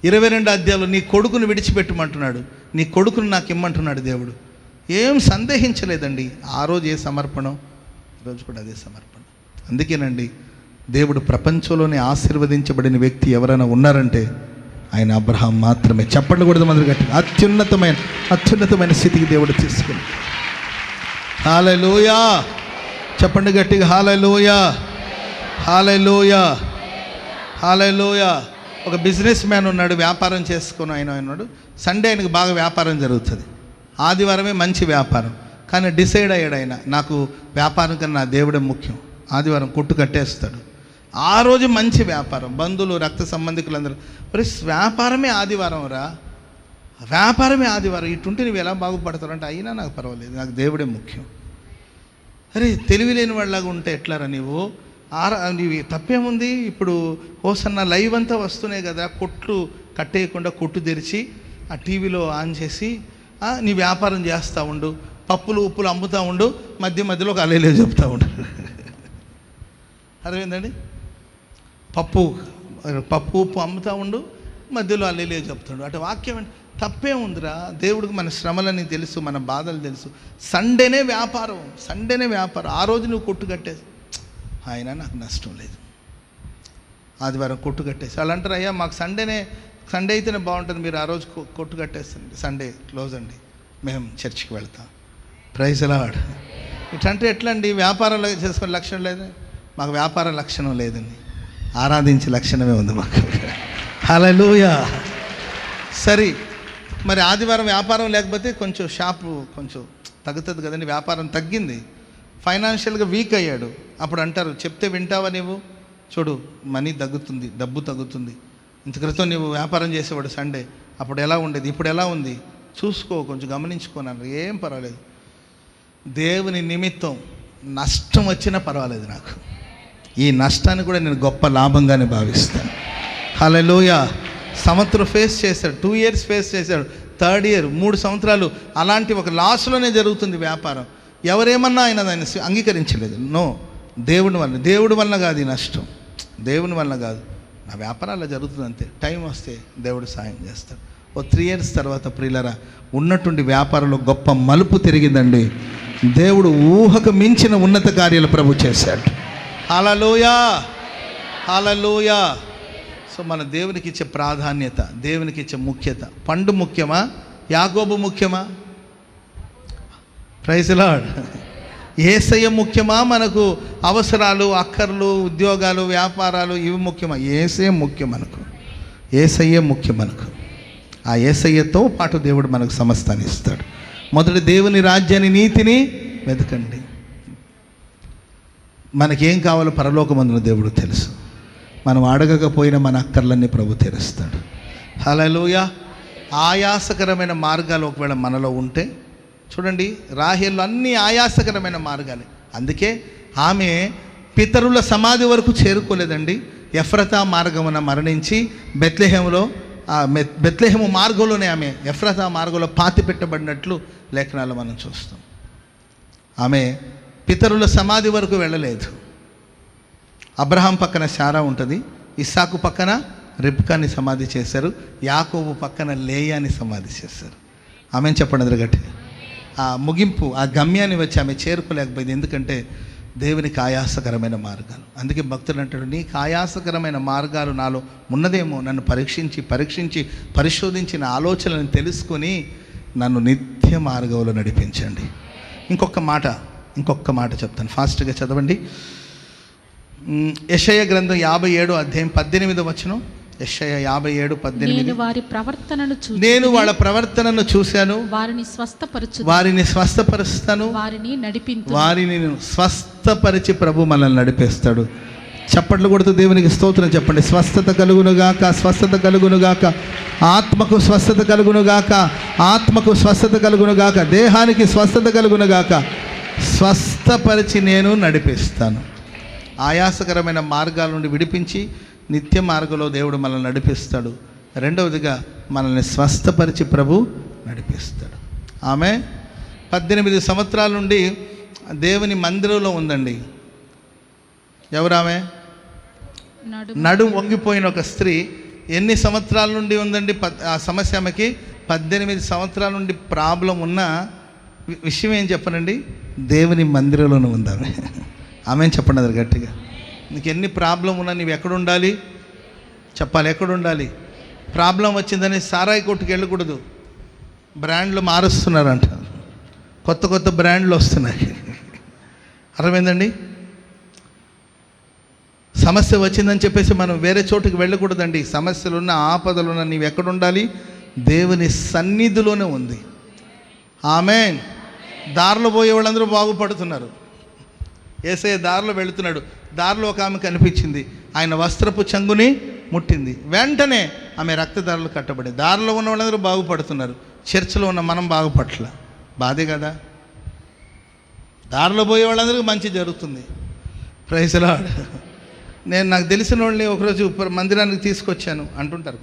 22వ అధ్యాయంలో నీ కొడుకును విడిచిపెట్టమంటున్నాడు, నీ కొడుకును నాకు ఇమ్మంటున్నాడు దేవుడు. ఏం సందేహించలేదండి. ఆ రోజు ఏ సమర్పణం, ఈరోజు కూడా అదే సమర్పణ. అందుకేనండి దేవుడు ప్రపంచంలోనే ఆశీర్వదించబడిన వ్యక్తి ఎవరైనా ఉన్నారంటే ఆయన అబ్రహాం మాత్రమే. చప్పట్లు కూడా మంది గట్టి అత్యున్నతమైన స్థితికి దేవుడు తీసుకుని. హల్లెలూయా. చెప్పండి గట్టిగా, హల్లెలూయా. హల్లెలూయా, హల్లెలూయా. ఒక బిజినెస్ మ్యాన్ ఉన్నాడు, వ్యాపారం చేసుకుని ఆయన ఉన్నాడు. సండే ఆయనకు బాగా వ్యాపారం జరుగుతుంది, ఆదివారమే మంచి వ్యాపారం. కానీ డిసైడ్ అయ్యాడు ఆయన, నాకు వ్యాపారం కన్నా నా దేవుడే ముఖ్యం. ఆదివారం కొట్టు కట్టేస్తాడు. ఆ రోజు మంచి వ్యాపారం, బంధువులు రక్త సంబంధికులందరూ, మరి వ్యాపారమే ఆదివారం రా, వ్యాపారమే ఆదివారం, ఇటుంటే నువ్వు ఎలా బాగుపడతావు అంటే, అయినా నాకు పర్వాలేదు, నాకు దేవుడే ముఖ్యం. అరే తెలివి లేని వాళ్ళలాగా ఉంటే ఎట్లారా నీవు? నీవి తప్పేముంది? ఇప్పుడు హోసన్న లైవ్ అంతా వస్తున్నాయి కదా, కొట్లు కట్టేయకుండా కొట్టు తెరిచి ఆ టీవీలో ఆన్ చేసి నీ వ్యాపారం చేస్తూ ఉండు, పప్పులు ఉప్పులు అమ్ముతూ ఉండు, మధ్య మధ్యలో ఒక అల్లేలే చెప్తూ ఉండు. అర్థమైందండి? పప్పు ఉప్పు అమ్ముతూ ఉండు, మధ్యలో అల్లేలే చెప్తాడు. అటు వాక్యం అంటే తప్పే ఉందిరా. దేవుడికి మన శ్రమలని తెలుసు, మన బాధలు తెలుసు. సండేనే వ్యాపారం, ఆ రోజు నువ్వు కొట్టు కట్టేసి, ఆయన నాకు నష్టం లేదు, ఆదివారం కొట్టు కట్టేసి. వాళ్ళు అంటారు, అయ్యా మాకు సండే అయితేనే బాగుంటుంది, మీరు ఆ రోజు కొట్టు కట్టేస్తుంది, సండే క్లోజ్ అండి, మేము చర్చికి వెళ్తాం. Praise lord. ఇట్లంటే ఎట్లా అండి? వ్యాపారాలు చేసుకునే లక్షణం లేదు, మాకు వ్యాపార లక్షణం లేదండి, ఆరాధించే లక్షణమే ఉంది మాకు. హల్లెలూయా. సరే, మరి ఆదివారం వ్యాపారం లేకపోతే కొంచెం షాపు కొంచెం తగ్గుతుంది కదండి. వ్యాపారం తగ్గింది, ఫైనాన్షియల్గా వీక్ అయ్యాడు. అప్పుడు అంటారు, చెప్తే వింటావా నీవు? చూడు మనీ తగ్గుతుంది, డబ్బు తగ్గుతుంది. ఇంత క్రితం నీవు వ్యాపారం చేసేవాడు సండే, అప్పుడు ఎలా ఉండేది, ఇప్పుడు ఎలా ఉంది చూసుకో, కొంచెం గమనించుకోనన్నారు. ఏం పర్వాలేదు, దేవుని నిమిత్తం నష్టం వచ్చినా పర్వాలేదు నాకు, ఈ నష్టాన్ని కూడా నేను గొప్ప లాభంగానే భావిస్తాను. హల్లెలూయా. సంవత్సరం ఫేస్ చేశాడు, 2 years ఫేస్ చేశాడు, 3rd year 3 సంవత్సరాలు అలాంటి ఒక లాస్లోనే జరుగుతుంది వ్యాపారం. ఎవరేమన్నా ఆయన దాన్ని అంగీకరించలేదు. నో, దేవుడి వల్ల కాదు ఈ నష్టం, దేవుని వల్ల కాదు, నా వ్యాపారాల్లో జరుగుతుంది అంతే. టైం వస్తే దేవుడు సాయం చేస్తాడు. 3 years తర్వాత ప్రియులరా ఉన్నటువంటి వ్యాపారంలో గొప్ప మలుపు తిరిగిందండి. దేవుడు ఊహకు మించిన ఉన్నత కార్యాలు ప్రభు చేశాడు. హల్లెలూయా, హల్లెలూయా. సో మన దేవునికి ఇచ్చే ప్రాధాన్యత, దేవునికి ఇచ్చే ముఖ్యత. పండు ముఖ్యమా, యాకోబు ముఖ్యమా? Praise lord. యేసయ్య ముఖ్యమా, మనకు అవసరాలు, అక్కర్లు, ఉద్యోగాలు, వ్యాపారాలు ఇవి ముఖ్యమా? యేసయ్య ముఖ్యం మనకు, యేసయ్యే ముఖ్యం మనకు. ఆ యేసయ్యతో పాటు దేవుడు మనకు సమస్తాన్ని ఇస్తాడు. మొదటి దేవుని రాజ్యాన్ని, నీతిని వెతకండి. మనకేం కావాలో పరలోకమందున దేవుడు తెలుసు. మనం అడగకపోయినా మన అక్కర్లన్నీ ప్రభు తీరుస్తాడు. హల్లెలూయా. ఆయాసకరమైన మార్గాలు ఒకవేళ మనలో ఉంటే చూడండి, రాహేలు అన్ని ఆయాసకరమైన మార్గాలే. అందుకే ఆమె పితరుల సమాధి వరకు చేరుకోలేదండి. ఎఫ్రతా మార్గమున మరణించి బెత్లెహేము మార్గంలోనే ఆమె ఎఫ్రతా మార్గంలో పాతి పెట్టబడినట్లు లేఖనాలు మనం చూస్తాం. ఆమె పితరుల సమాధి వరకు వెళ్ళలేదు. అబ్రహాం పక్కన శారా ఉంటుంది, ఇస్సాకు పక్కన రిబ్కాని సమాధి చేశారు, యాకోబు పక్కన లేయాని సమాధి చేశారు. ఆమె చెప్పండి అందరు గట్టి. ఆ ముగింపు, ఆ గమ్యాన్ని వచ్చి ఆమె చేరుకోలేకపోయింది. ఎందుకంటే దేవునికి ఆయాసకరమైన మార్గాలు. అందుకే భక్తులు అంటాడు, నీకు ఆయాసకరమైన మార్గాలు నాలో ఉన్నదేమో, నన్ను పరీక్షించి పరిశోధించిన ఆలోచనలను తెలుసుకొని నన్ను నిత్య మార్గంలో నడిపించండి. ఇంకొక మాట చెప్తాను, ఫాస్ట్గా చదవండి. యెషయా గ్రంథం 57:18. యెషయా 57:18. నేను వాళ్ళ ప్రవర్తనను చూశాను, వారిని స్వస్థపరుస్తాను, వారిని స్వస్థపరిచి ప్రభు మనల్ని నడిపిస్తాడు. చప్పట్లు కొడుతూ దేవునికి స్తోత్రం చెప్పండి. స్వస్థత కలుగునుగాక, స్వస్థత కలుగునుగాక, ఆత్మకు స్వస్థత కలుగునుగాక, ఆత్మకు స్వస్థత కలుగునుగాక, దేహానికి స్వస్థత కలుగునుగాక. స్వస్థపరిచి నేను నడిపిస్తాను. ఆయాసకరమైన మార్గాల నుండి విడిపించి నిత్య మార్గంలో దేవుడు మనల్ని నడిపిస్తాడు. రెండవదిగా మనల్ని స్వస్థపరిచి ప్రభు నడిపిస్తాడు. ఆమె 18 సంవత్సరాల నుండి దేవుని మందిరంలో ఉందండి. ఎవరామె? నడుము వంగిపోయిన ఒక స్త్రీ. ఎన్ని సంవత్సరాల నుండి ఉందండి ఆ సమస్య ఆమెకి? 18 సంవత్సరాల నుండి ప్రాబ్లం ఉన్న విషయం ఏం చెప్పనండి, దేవుని మందిరంలోనే ఉందామె. ఆమె చెప్పండి అది గట్టిగా. నీకు ఎన్ని ప్రాబ్లం ఉన్నా నీవు ఎక్కడుండాలి చెప్పాలి, ఎక్కడుండాలి? ప్రాబ్లం వచ్చిందని సారాయి కొట్టుకు వెళ్ళకూడదు. బ్రాండ్లు మారుస్తున్నారంట, కొత్త బ్రాండ్లు వస్తున్నాయి. అర్థమైందండి? సమస్య వచ్చిందని చెప్పేసి మనం వేరే చోటుకి వెళ్ళకూడదండి. సమస్యలున్న ఆపదలున్న నీవు ఎక్కడ ఉండాలి? దేవుని సన్నిధిలోనే ఉంది. ఆమేన్. దారిలో పోయే వాళ్ళందరూ బాగుపడుతున్నారు. యేసయ్య దారిలో వెళుతున్నాడు. దారిలో ఒక ఆమె కనిపించింది. ఆయన వస్త్రపు చెంగుని ముట్టింది. వెంటనే ఆమె రక్తదారులు కట్టబడి. దారిలో ఉన్న వాళ్ళందరూ బాగుపడుతున్నారు. చర్చిలో ఉన్న మనం బాగుపట్ల. బాధే కదా. దారిలో పోయే వాళ్ళందరికీ మంచి జరుగుతుంది. Praise the lord. నాకు తెలిసిన వాళ్ళని ఒకరోజు మందిరానికి తీసుకొచ్చాను అంటుంటారు.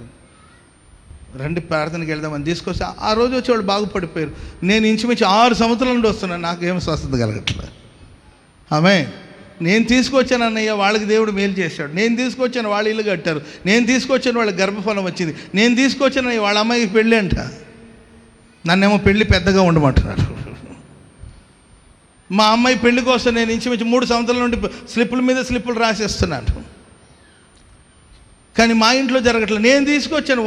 రండి ప్రార్థనకి వెళ్దామని తీసుకొచ్చి ఆ రోజు వచ్చి వాళ్ళు బాగుపడిపోయారు. నేను ఇంచుమించు 6 సంవత్సరాల నుండి వస్తున్నాను. నాకేం స్వస్థత కలగట్లేదు. ఆమె నేను తీసుకొచ్చాను అన్నయ్య, వాళ్ళకి దేవుడు మేలు చేశాడు. నేను తీసుకొచ్చాను, వాళ్ళ ఇల్లు కట్టారు. నేను తీసుకొచ్చాను, వాళ్ళకి గర్భఫలం వచ్చింది. నేను తీసుకొచ్చాను, వాళ్ళ అమ్మాయికి పెళ్ళి అంట. నన్నేమో పెళ్ళి పెద్దగా ఉండమంటున్నారు. మా అమ్మాయి పెళ్లి కోసం నేను ఇంచుమించు 3 సంవత్సరాల నుండి స్లిప్పుల మీద స్లిప్పులు రాసేస్తున్నాను. కానీ మా ఇంట్లో జరగట్లేదు. నేను తీసుకొచ్చాను,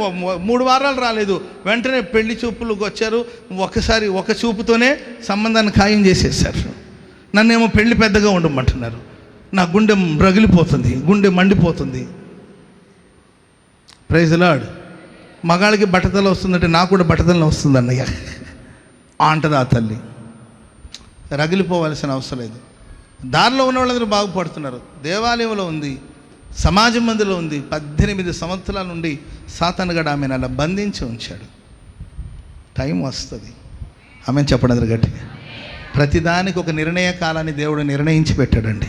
3 వారాలు రాలేదు, వెంటనే పెళ్లి చూపులకు వచ్చారు. ఒకసారి ఒక చూపుతోనే సంబంధాన్ని ఖాయం చేసేసారు. నన్నేమో పెళ్లి పెద్దగా ఉండమంటున్నారు. నా గుండె రగిలిపోతుంది, గుండె మండిపోతుంది. Praise the lord. మగాళ్ళకి బట్టతల వస్తుందంటే నాకు కూడా బట్టతల వస్తుంది అన్నయ్య అంటది ఆ తల్లి. రగిలిపోవాల్సిన అవసరం లేదు. దారిలో ఉన్న వాళ్ళందరూ బాగుపడుతున్నారు. దేవాలయంలో ఉంది, సమాజ మందిలో ఉంది. 18 సంవత్సరాల నుండి సాతానుగాడు ఆమెను అలా బంధించి ఉంచాడు. టైం వస్తుంది. ఆమె చెప్పడం గట్టి. ప్రతిదానికి ఒక నిర్ణయ కాలాన్ని దేవుడు నిర్ణయించి పెట్టాడండి.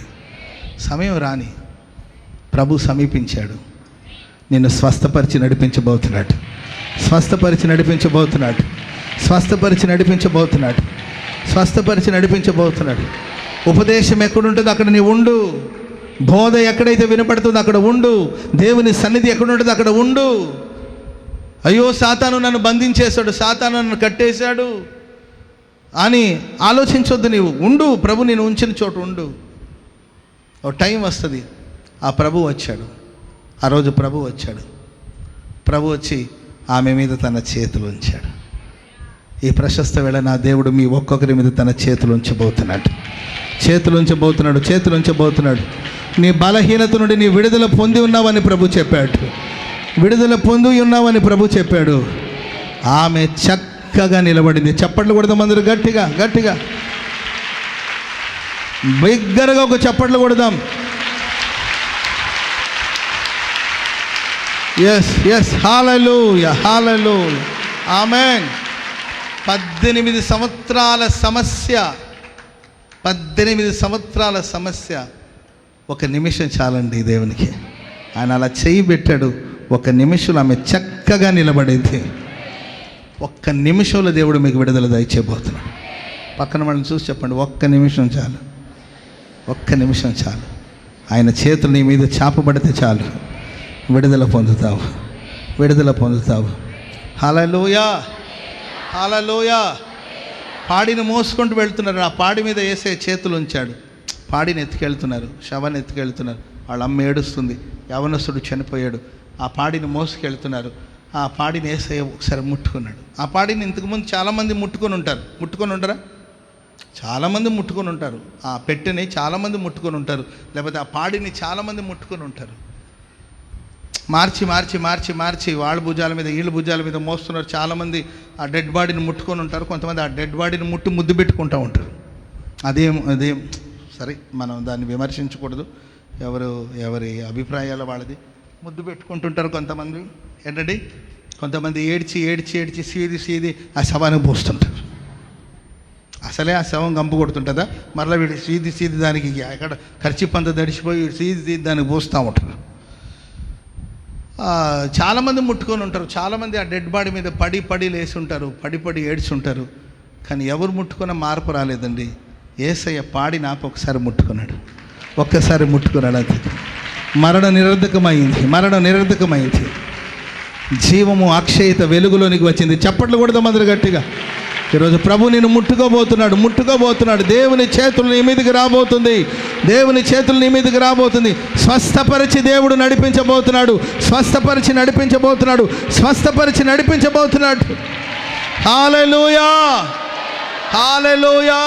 సమయం రాని ప్రభు సమీపించాడు. నిన్ను స్వస్థపరిచి నడిపించబోతున్నాడు. స్వస్థపరిచి నడిపించబోతున్నాడు. స్వస్థపరిచి నడిపించబోతున్నాడు. స్వస్థపరిచి నడిపించబోతున్నాడు. ఉపదేశం ఎక్కడుంటుందో అక్కడ నీ ఉండు. బోధ ఎక్కడైతే వినపడుతుందో అక్కడ ఉండు. దేవుని సన్నిధి ఎక్కడ ఉంటుందో అక్కడ ఉండు. అయ్యో సాతాను నన్ను బంధించేశాడు, సాతాను నన్ను కట్టేశాడు అని ఆలోచించొద్దు. నీవు ఉండు. ప్రభు నేను ఉంచిన చోటు ఉండు. ఓ టైం వస్తుంది. ఆ ప్రభు వచ్చాడు. ఆ రోజు ప్రభు వచ్చాడు. ప్రభు వచ్చి ఆమె మీద తన చేతులు ఉంచాడు. ఈ ప్రశస్త వేళ నా దేవుడు మీ ఒక్కొక్కరి మీద తన చేతులు ఉంచబోతున్నాడు. చేతులు ఉంచబోతున్నాడు. చేతులు ఉంచబోతున్నాడు. నీ బలహీనత నుండి నీ విడుదల పొంది ఉన్నావని ప్రభు చెప్పాడు. విడుదల పొంది ఉన్నావని ప్రభు చెప్పాడు. ఆమె చక్కగా నిలబడింది. చప్పట్లు కొడదాం అందరూ గట్టిగా గట్టిగా బిగ్గరగా ఒక చప్పట్లు కొడదాం. ఎస్ ఎస్ హల్లెలూయా హల్లెలూయా ఆమేన్. 18 సంవత్సరాల సమస్య, 18 సంవత్సరాల సమస్య. ఒక నిమిషం చాలండి దేవునికి. ఆయన అలా చేయి పెట్టాడు. ఒక నిమిషంలో ఆమె చక్కగా నిలబడింది. ఒక్క నిమిషంలో దేవుడు మీకు విడుదల దయచేయబోతున్నాడు. పక్కన వాళ్ళని చూసి చెప్పండి, ఒక్క నిమిషం చాలు. ఒక్క నిమిషం చాలు. ఆయన చేతులు నీ మీద చాపబడితే చాలు, విడుదల పొందుతావు. విడుదల పొందుతావు. హల్లెలూయా హల్లెలూయా. పాడిని మోసుకుంటూ వెళ్తున్నారు. ఆ పాడి మీద యేసయ్య చేతులు ఉంచాడు. పాడిని ఎత్తుకెళ్తున్నారు, శవాన్ని ఎత్తుకెళ్తున్నారు. వాళ్ళ అమ్మ ఏడుస్తుంది. యవనస్తుడు చనిపోయాడు. ఆ పాడిని మోసుకెళ్తున్నారు. ఆ పాడిని యేసయ్య ఒకసారి ముట్టుకున్నాడు. ఆ పాడిని ఇంతకుముందు చాలామంది ముట్టుకొని ఉంటారు. ముట్టుకొని ఉంటారా? చాలామంది ముట్టుకొని ఉంటారు. ఆ పెట్టెని చాలామంది ముట్టుకొని ఉంటారు. లేకపోతే ఆ పాడిని చాలామంది ముట్టుకొని ఉంటారు. మార్చి మార్చి మార్చి మార్చి వాళ్ళ భుజాల మీద వీళ్ళ భుజాల మీద మోస్తున్నారు. చాలామంది ఆ డెడ్ బాడీని ముట్టుకొని ఉంటారు. కొంతమంది ఆ డెడ్ బాడీని ముద్దు పెట్టుకుంటూ ఉంటారు. అదేం సరే, మనం దాన్ని విమర్శించకూడదు. ఎవరి అభిప్రాయాల వాళ్ళది. ముద్దు పెట్టుకుంటుంటారు కొంతమంది. ఏంటండి, కొంతమంది ఏడ్చి ఏడ్చి ఏడ్చి సీది ఆ శవానికి పోస్తుంటారు. అసలే ఆ శవం గంపు కొడుతుంటుందా, మరలా వీడు సీది దానికి ఎక్కడ ఖర్చు పంత దడిచిపోయి సీది దానికి పోస్తూ ఉంటారు. చాలామంది ముట్టుకొని ఉంటారు. చాలామంది ఆ డెడ్ బాడీ మీద పడి లేసి ఉంటారు. పడి ఏడ్చి ఉంటారు. కానీ ఎవరు ముట్టుకున్న మార్పు రాలేదండి. యేసయ్య పాడి నాకు ఒకసారి ముట్టుకున్నాడు. ఒక్కసారి ముట్టుకున్నాడు. అంతే. మరణం నిరర్ధకమైంది. జీవము అక్షయత వెలుగులోనికి వచ్చింది. చప్పట్లు కొడదాం అందరూ గట్టిగా. ఈరోజు ప్రభు నేను ముట్టుకోబోతున్నాడు. దేవుని చేతులు నీ మీదకి రాబోతుంది. దేవుని చేతులు నీ మీదకి రాబోతుంది. స్వస్థపరిచి దేవుడు నడిపించబోతున్నాడు. స్వస్థపరిచి నడిపించబోతున్నాడు. హల్లెలూయా హల్లెలూయా.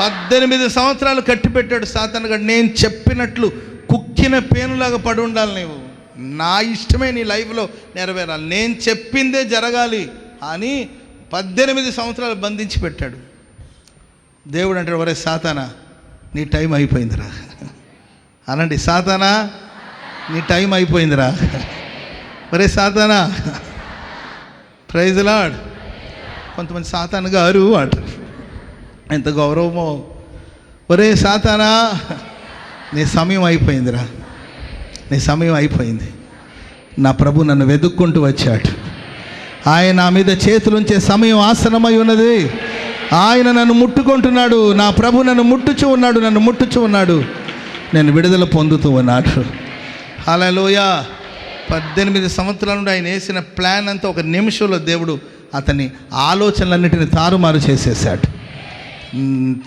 18 సంవత్సరాలు కట్టిపెట్టాడు సాతానుగాడు. నేను చెప్పినట్లు కుక్కి తొక్కిన పేనులాగా పడి ఉండాలి. నీవు నా ఇష్టమే నీ లైఫ్లో నెరవేరాలి, నేను చెప్పిందే జరగాలి అని 18 సంవత్సరాలు బంధించి పెట్టాడు. దేవుడు అంటాడు, ఒరే సాతానా నీ టైం అయిపోయిందిరా అనండి. సాతానా నీ టైం అయిపోయిందిరా. ఒరే సాతానా, ప్రైజ్ లార్డ్. కొంతమంది సాతాను గారు అంటారు, ఎంత గౌరవమో. ఒరే సాతానా నీ సమయం అయిపోయిందిరా, నీ సమయం అయిపోయింది. నా ప్రభు నన్ను వెతుక్కుంటూ వచ్చాడు. ఆయన నా మీద చేతులుంచే సమయం ఆసనమై ఉన్నది. ఆయన నన్ను ముట్టుకుంటున్నాడు. నా ప్రభు నన్ను ముట్టుచూ ఉన్నాడు. నేను విడుదల పొందుతూ ఉన్నాడు. హల్లెలూయా. 18 సంవత్సరాల నుండి ఆయన వేసిన ప్లాన్ అంతా ఒక నిమిషంలో దేవుడు అతని ఆలోచనలన్నిటిని తారుమారు చేసేసాడు.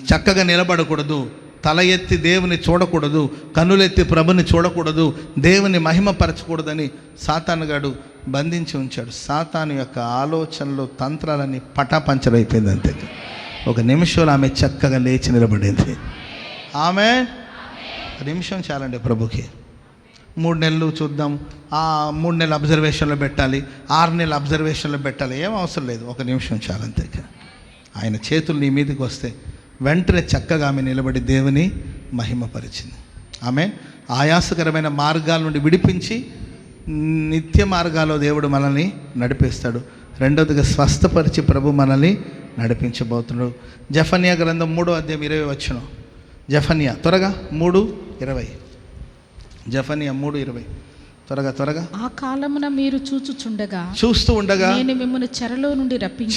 చక్కగా నిలబడకూడదు, తల ఎత్తి దేవుని చూడకూడదు, కన్నులెత్తి ప్రభుని చూడకూడదు, దేవుని మహిమపరచకూడదని సాతానుగాడు బంధించి ఉంచాడు. సాతాను యొక్క ఆలోచనలు, తంత్రాలన్నీ పటాపంచలైపోయింది. అంతే ఒక నిమిషంలో ఆమె చక్కగా లేచి నిలబడింది. ఆమె నిమిషం చాలండి ప్రభుకి. 3 నెలలు చూద్దాం, 3 నెలలు అబ్జర్వేషన్లో పెట్టాలి, 6 నెలలు అబ్జర్వేషన్లో పెట్టాలి, ఏం అవసరం లేదు. ఒక నిమిషం చాలంతే. ఆయన చేతులు నీ మీదకి వస్తే వెంటనే చక్కగా ఆమె నిలబడి దేవుని మహిమపరిచింది. ఆమె ఆయాసకరమైన మార్గాల నుండి విడిపించి నిత్య మార్గాల్లో దేవుడు మనల్ని నడిపిస్తాడు. రెండవదిగా స్వస్థపరిచి ప్రభు మనల్ని నడిపించబోతున్నాడు. జెఫన్యా గ్రంథం 3వ అధ్యాయం 20 వచనం. జెఫన్యా త్వరగా 3:20. జెఫన్యా 3:20. త్వరగా. ఆ కాలమున మీరు చూస్తూ ఉండగా నేను మిమ్మల్ని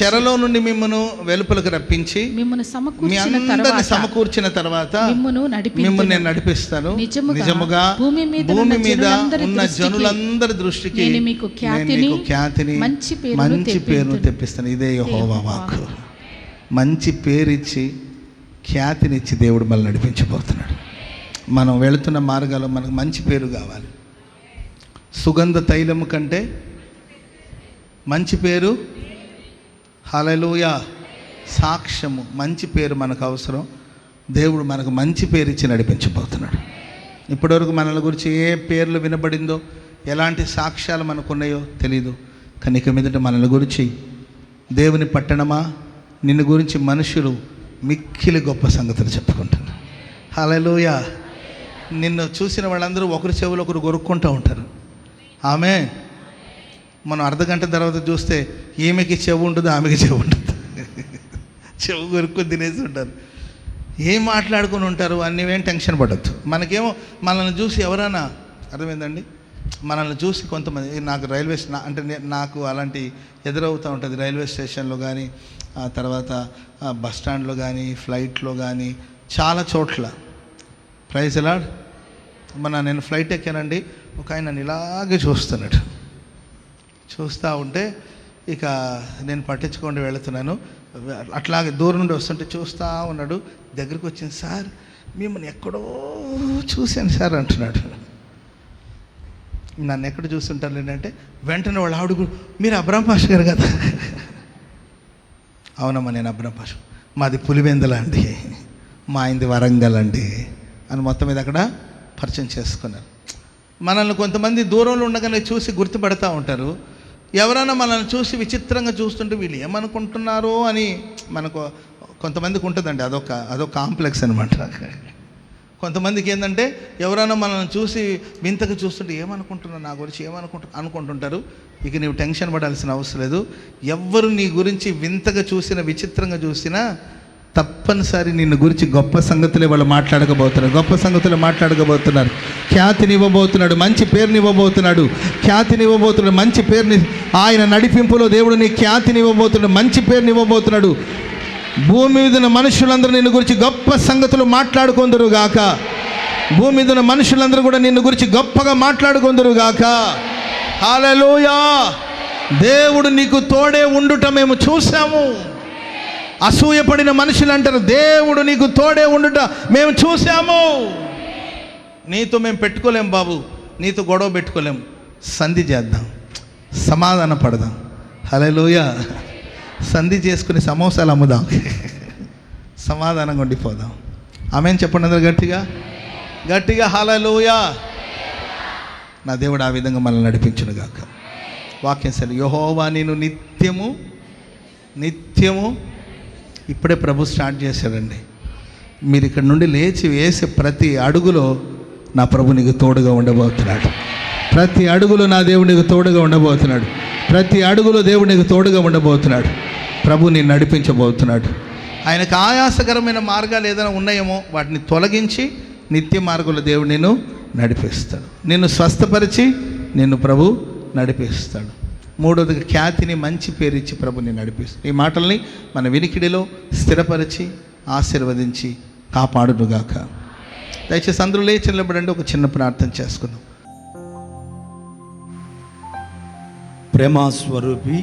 చెరలో నుండి మిమ్మను వెలుపలకు రప్పించి మీ అందరిని సమకూర్చిన తర్వాత మిమ్మల్ని నేను నడిపిస్తాను. నిజముగా భూమి మీద ఉన్న జనులందరి దృష్టికి నేను మీకు ఖ్యాతిని మంచి పేరును తెప్పిస్తాను. ఇదే యెహోవా వాక్కు. మంచి పేరిచ్చి ఖ్యాతినిచ్చి దేవుడు మనల్ని నడిపించబోతున్నాడు. మనం వెళుతున్న మార్గాల్లో మనకు మంచి పేరు కావాలి. సుగంధ తైలము కంటే మంచి పేరు, హల్లెలూయా, సాక్ష్యము, మంచి పేరు మనకు అవసరం. దేవుడు మనకు మంచి పేరు ఇచ్చి నడిపించబోతున్నాడు. ఇప్పటివరకు మనల గురించి ఏ పేర్లు వినబడిందో, ఎలాంటి సాక్ష్యాలు మనకున్నాయో తెలీదు. కానీ ఇక మీదట మనల గురించి దేవుని పట్టణమా, నిన్ను గురించి మనుషులు మిక్కిలి గొప్ప సంగతులు చెప్పుకుంటారు. హల్లెలూయా. నిన్ను చూసిన వాళ్ళందరూ ఒకరి చెవులు ఒకరు కొరుక్కుంటూ ఉంటారు. ఆమె మనం అర్ధగంట తర్వాత చూస్తే ఈమెకి చెవు ఉంటుంది, ఆమెకి చెవు ఉంటుంది. చెవు కొరుక్కొని తినేసి ఉంటారు. ఏం మాట్లాడుకుని ఉంటారు అని ఏం టెన్షన్ పడద్దు. మనకేమో మనల్ని చూసి ఎవరైనా, అర్థమైందండి, మనల్ని చూసి కొంతమంది, నాకు రైల్వే అంటే నాకు అలాంటి ఎదురవుతూ ఉంటుంది. రైల్వే స్టేషన్లో కానీ, ఆ తర్వాత బస్ స్టాండ్లో కానీ, ఫ్లైట్లో కానీ, చాలా చోట్ల. Praise lord. నేను ఫ్లైట్ ఎక్కానండి, ఒక ఆయన ఇలాగే చూస్తున్నాడు. చూస్తూ ఉంటే ఇక నేను పట్టించుకొని వెళుతున్నాను. అట్లాగే దూరం నుండి వస్తుంటే చూస్తూ ఉన్నాడు. దగ్గరికి వచ్చింది, సార్ మిమ్మల్ని ఎక్కడో చూశాను సార్ అంటున్నాడు. నన్ను ఎక్కడ చూస్తుంటారు ఏంటంటే, వెంటనే వాళ్ళు ఆవిడ, మీరు అబ్రామ్ పాష గారు కదా? అవునమ్మా, నేను అబ్రామ్ పాష, మాది పులివెందుల అండి, మా ఆయనది వరంగల్ అండి అని మొత్తం మీద అక్కడ పరిచయం చేసుకున్నారు. మనల్ని కొంతమంది దూరంలో ఉండగానే చూసి గుర్తుపడతా ఉంటారు. ఎవరైనా మనల్ని చూసి విచిత్రంగా చూస్తుంటే వీళ్ళు ఏమనుకుంటున్నారో అని మనకు కొంతమందికి ఉంటుందండి. అదొక కాంప్లెక్స్ అనమాట. కొంతమందికి ఏంటంటే ఎవరైనా మనల్ని చూసి వింతగా చూస్తుంటే ఏమనుకుంటున్నారు, నా గురించి అనుకుంటుంటారు. ఇక నీవు టెన్షన్ పడాల్సిన అవసరం లేదు. ఎవ్వరు నీ గురించి వింతగా చూసినా, విచిత్రంగా చూసినా, తప్పనిసరి నిన్ను గురించి గొప్ప సంగతులే వాళ్ళు మాట్లాడకపోతున్నారు. ఖ్యాతినివ్వబోతున్నాడు, మంచి పేరునివ్వబోతున్నాడు. మంచి పేరుని ఆయన నడిపింపులో దేవుడు నీ ఖ్యాతినివ్వబోతున్నాడు, మంచి పేరునివ్వబోతున్నాడు. భూమి మీద ఉన్న మనుషులందరూ నిన్ను గురించి గొప్ప సంగతులు మాట్లాడుకొందురు గాక. భూమి మీద ఉన్న మనుషులందరూ కూడా నిన్ను గురించి గొప్పగా మాట్లాడుకొందురు గాక. హల్లెలూయా. దేవుడు నీకు తోడే ఉండుట మేము చూసాము. అసూయపడిన మనుషులు అంటారు, దేవుడు నీకు తోడే ఉండుట మేము చూసాము. నీతో మేము పెట్టుకోలేం బాబు, నీతో గొడవ పెట్టుకోలేం, సంధి చేద్దాం, సమాధాన పడదాం. హల్లెలూయా. సంధి చేసుకుని సమోసాలు అమ్ముదాం, సమాధానంగా ఉండిపోదాం. ఆమేన్ చెప్పండి అందరూ గట్టిగా. హల్లెలూయా. నా దేవుడు ఆ విధంగా మనల్ని నడిపించును గాక. వాక్యం సరే, యెహోవా నేను నిత్యము నిత్యము. ఇప్పుడే ప్రభు స్టార్ట్ చేశాడండి. మీరు ఇక్కడ నుండి లేచి వేసే ప్రతి అడుగులో నా ప్రభు నీకు తోడుగా ఉండబోతున్నాడు. ప్రతి అడుగులో నా దేవుడు నీకు తోడుగా ఉండబోతున్నాడు. ప్రతి అడుగులో దేవుడు నీకు తోడుగా ఉండబోతున్నాడు. ప్రభు నేను నడిపించబోతున్నాడు. ఆయనకు ఆయాసకరమైన మార్గాలు ఏదైనా ఉన్నాయేమో వాటిని తొలగించి నిత్య మార్గంలో దేవుడు నేను నడిపిస్తాడు. నిన్ను స్వస్థపరిచి నిన్ను ప్రభు నడిపిస్తాడు. మూడోదిగా ఖ్యాతిని, మంచి పేరు ఇచ్చి ప్రభు నేను నడిపిస్తాడు. ఈ మాటల్ని మన వినికిడిలో స్థిరపరిచి ఆశీర్వదించి కాపాడునుగాక. దయచేసి అందరూ లేచి నిలబడండి. ఒక చిన్న ప్రార్థన చేసుకుందాం. ప్రేమాస్వరూపి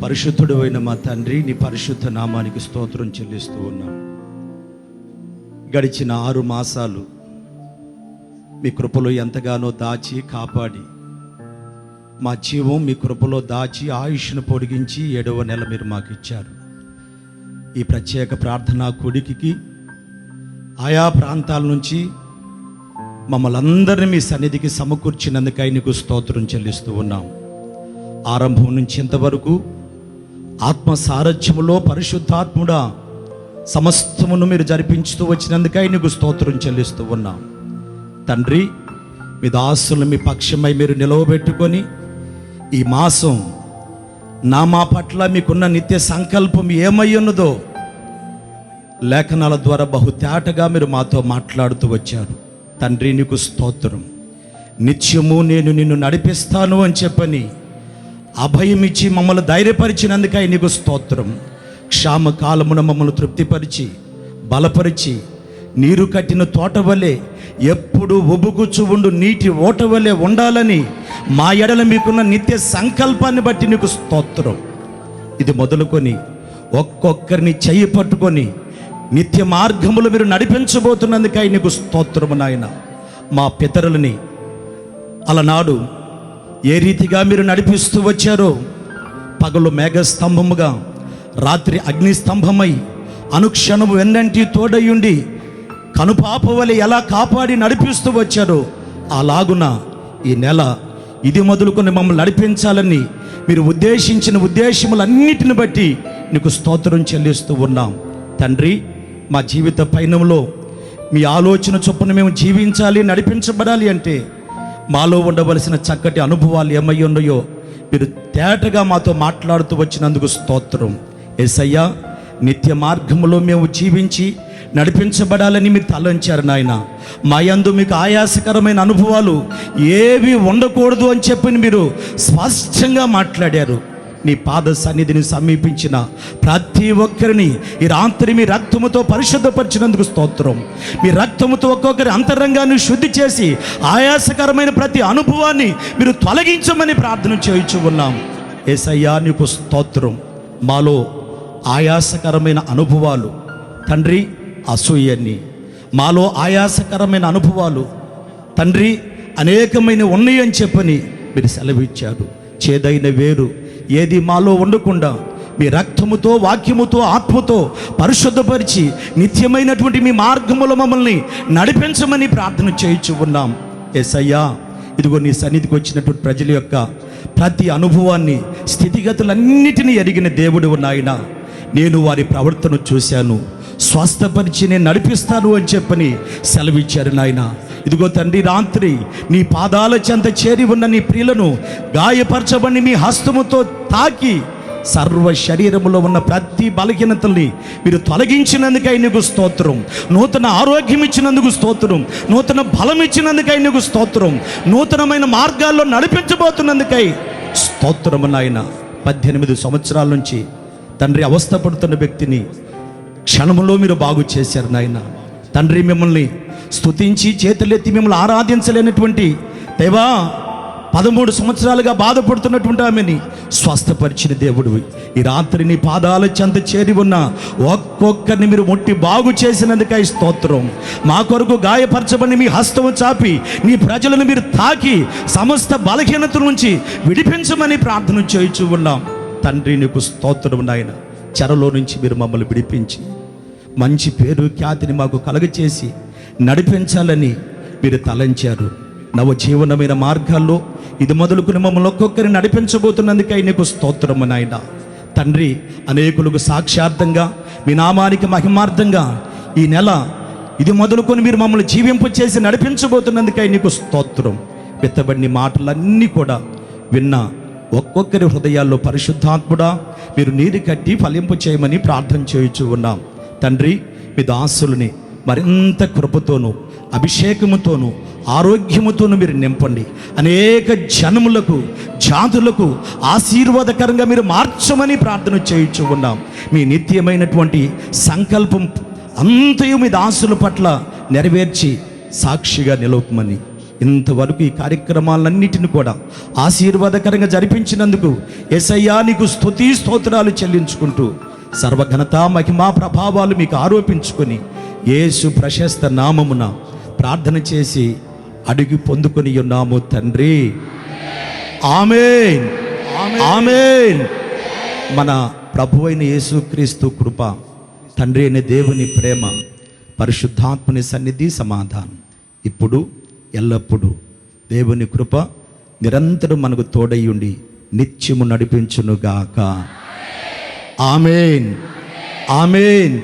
పరిశుద్ధుడు అయిన మా తండ్రి, నీ పరిశుద్ధ నామానికి స్తోత్రం చెల్లిస్తూ ఉన్నాం. గడిచిన 6 మాసాలు మీ కృపలో ఎంతగానో దాచి కాపాడి, మా జీవం మీ కృపలో దాచి ఆయుష్ను పొడిగించి 7వ నెల మీరు మాకు ఇచ్చారు. ఈ ప్రత్యేక ప్రార్థనా కూడికి ఆయా ప్రాంతాల నుంచి మమ్మల్ని అందరినీ మీ సన్నిధికి సమకూర్చినందుకై నీకు స్తోత్రం చెల్లిస్తూ ఉన్నాం. ఆరంభం నుంచి ఇంతవరకు ఆత్మ సారథ్యములో పరిశుద్ధాత్ముడా సమస్తమును మీరు జరిపించుతూ వచ్చినందుకై నీకు స్తోత్రం చెల్లిస్తూ ఉన్నాం. తండ్రి, మీ దాసులను మీ పక్షమై మీరు నిలవబెట్టుకొని ఈ మాసం మా పట్ల మీకున్న నిత్య సంకల్పం ఏమై ఉన్నదో లేఖనాల ద్వారా బహుతేటగా మీరు మాతో మాట్లాడుతూ వచ్చారు. తండ్రి, నీకు స్తోత్రం. నిత్యము నేను నిన్ను నడిపిస్తాను అని చెప్పని అభయం ఇచ్చి మమ్మల్ని ధైర్యపరిచినందుకై నీకు స్తోత్రం. క్షామ కాలమున మమ్మల్ని తృప్తిపరిచి బలపరిచి నీరు కట్టిన తోట వలె ఎప్పుడు ఉబుకుచు ఉండు నీటి ఓట వలె ఉండాలని మా ఎడల మీకున్న నిత్య సంకల్పాన్ని బట్టి నీకు స్తోత్రం. ఇది మొదలుకొని ఒక్కొక్కరిని చెయ్యి పట్టుకొని నిత్య మార్గములు మీరు నడిపించబోతున్నందుకై నీకు స్తోత్రము నాయన. మా పితరులని అలనాడు ఏ రీతిగా మీరు నడిపిస్తూ వచ్చారో, పగలు మేఘస్తంభముగా రాత్రి అగ్నిస్తంభమై అనుక్షణము వెన్నంటి తోడయుండి కనుపాప వలె ఎలా కాపాడి నడిపిస్తూ వచ్చారో, అలాగున ఈ నెల ఇది మొదలుకొని మమ్మల్ని నడిపించాలని మీరు ఉద్దేశించిన ఉద్దేశములన్నిటిని బట్టి నీకు స్తోత్రం చెల్లిస్తూ ఉన్నాం. తండ్రి, మా జీవిత పయనంలో మీ ఆలోచన చొప్పున మేము జీవించాలి, నడిపించబడాలి అంటే మాలో ఉండవలసిన చక్కటి అనుభవాలు ఏమై ఉన్నాయో మీరు తేటగా మాతో మాట్లాడుతూ వచ్చినందుకు స్తోత్రం. యేసయ్యా, నిత్య మార్గములో మేము జీవించి నడిపించబడాలని మీరు తలంచారు నాయన. మా యందు మీకు ఆయాసకరమైన అనుభవాలు ఏవి ఉండకూడదు అని చెప్పి మీరు స్పష్టంగా మాట్లాడారు. నీ పాద సన్నిధిని సమీపించిన ప్రతి ఒక్కరిని ఈ రాత్రి మీ రక్తముతో పరిశుద్ధపరిచినందుకు స్తోత్రం. మీ రక్తముతో ఒక్కొక్కరి అంతరంగాన్ని శుద్ధి చేసి ఆయాసకరమైన ప్రతి అనుభవాన్ని మీరు తొలగించమని ప్రార్థన చేయించు ఉన్నాం. యేసయ్యా, నీకు స్తోత్రం. మాలో ఆయాసకరమైన అనుభవాలు తండ్రి అసూయని, మాలో ఆయాసకరమైన అనుభవాలు తండ్రి అనేకమైన ఉన్నాయి అని చెప్పని మీరు సెలవిచ్చారు. చేదైన వేరు ఏది మాలో ఉండకుండా మీ రక్తముతో, వాక్యముతో, ఆత్మతో పరిశుద్ధపరిచి నిత్యమైనటువంటి మీ మార్గములో మమ్మల్ని నడిపించమని ప్రార్థన చేయించు ఉన్నాం. యేసయ్యా, ఇదిగో నీ సన్నిధికి వచ్చినటువంటి ప్రజల యొక్క ప్రతి అనుభవాన్ని, స్థితిగతులన్నిటినీ ఎరిగిన దేవుడు నాయన. నేను వారి ప్రవర్తన చూశాను, స్వస్థపరిచి నేను నడిపిస్తాను అని చెప్పని సెలవిచ్చారు నాయన. ఇదిగో తండ్రి, రాత్రి నీ పాదాల చెంత చేరి ఉన్న నీ ప్రియులను గాయపరచబడి మీ హస్తముతో తాకి సర్వ శరీరములో ఉన్న ప్రతి బలహీనతల్ని మీరు తొలగించినందుకై నీకు స్తోత్రం. నూతన ఆరోగ్యం ఇచ్చినందుకు స్తోత్రం. నూతన బలం ఇచ్చినందుకై నీకు స్తోత్రం. నూతనమైన మార్గాల్లో నడిపించబోతున్నందుకై స్తోత్రము నాయన. 18 సంవత్సరాల నుంచి తండ్రి అవస్థపడుతున్న వ్యక్తిని క్షణములో మీరు బాగు చేశారు నాయన. తండ్రి, మిమ్మల్ని స్తుతించి చేతులెత్తి మిమ్మల్ని ఆరాధించలేనటువంటి దేవా 13 సంవత్సరాలుగా బాధపడుతున్నటువంటి ఆమెని స్వస్థపరిచిన దేవుడివి. ఈ రాత్రి నీ పాదాల చెంత చేరి ఉన్న ఒక్కొక్కరిని మీరు ముట్టి బాగు చేసినందుకై స్తోత్రం. మా కొరకు గాయపరచబడి మీ హస్తము చాపి నీ ప్రజలను మీరు తాకి సమస్త బలహీనత నుంచి విడిపించమని ప్రార్థన చేయించు ఉన్నాం. తండ్రి, నీకు స్తోత్రం నాయన. చెరలో నుంచి మీరు మమ్మల్ని విడిపించి మంచి పేరు, ఖ్యాతిని మాకు కలగచేసి నడిపించాలని మీరు తలంచారు. నవ జీవనమైన మార్గాల్లో ఇది మొదలుకుని మమ్మల్ని ఒక్కొక్కరిని నడిపించబోతున్నందుకై నీకు స్తోత్రము నాయన. తండ్రి, అనేకులకు సాక్ష్యార్థంగా మీ నామానికి మహిమార్థంగా ఈ నెల ఇది మొదలుకొని మీరు మమ్మల్ని జీవింపు చేసి నడిపించబోతున్నందుకై నీకు స్తోత్రం. విత్తబడిన మాటలన్నీ కూడా విన్న ఒక్కొక్కరి హృదయాల్లో పరిశుద్ధాత్ముడా మీరు నీరు కట్టి ఫలింపు చేయమని ప్రార్థన చేయుచు ఉన్నాం. తండ్రి, మీ దాసులని మరింత కృపతోనూ అభిషేకముతోనూ ఆరోగ్యముతోనూ మీరు నింపండి. అనేక జనములకు జాతులకు ఆశీర్వాదకరంగా మీరు మార్చమని ప్రార్థన చేయుచు ఉన్నాం. మీ నిత్యమైనటువంటి సంకల్పం అంతయు మీ దాసుల పట్ల నెరవేర్చి సాక్షిగా నిలవమని, ఇంతవరకు ఈ కార్యక్రమాలన్నిటిని కూడా ఆశీర్వాదకరంగా జరిపించినందుకు యేసయ్యా నీకు స్తుతి స్తోత్రాలు చెల్లించుకుంటూ సర్వఘనత మహిమా ప్రభావాలు మీకు ఆరోపించుకొని యేసు ప్రశస్త నామమున ప్రార్థన చేసి అడిగి పొందుకొని ఉన్నాము తండ్రి. ఆమేన్, ఆమేన్. మన ప్రభువైన యేసుక్రీస్తు కృప, తండ్రి అయిన దేవుని ప్రేమ, పరిశుద్ధాత్మని సన్నిధి, సమాధానం ఇప్పుడు ఎల్లప్పుడూ దేవుని కృప నిరంతరం మనకు తోడయ్యుండి నిత్యము నడిపించునుగాక. ఆమేన్, ఆమేన్.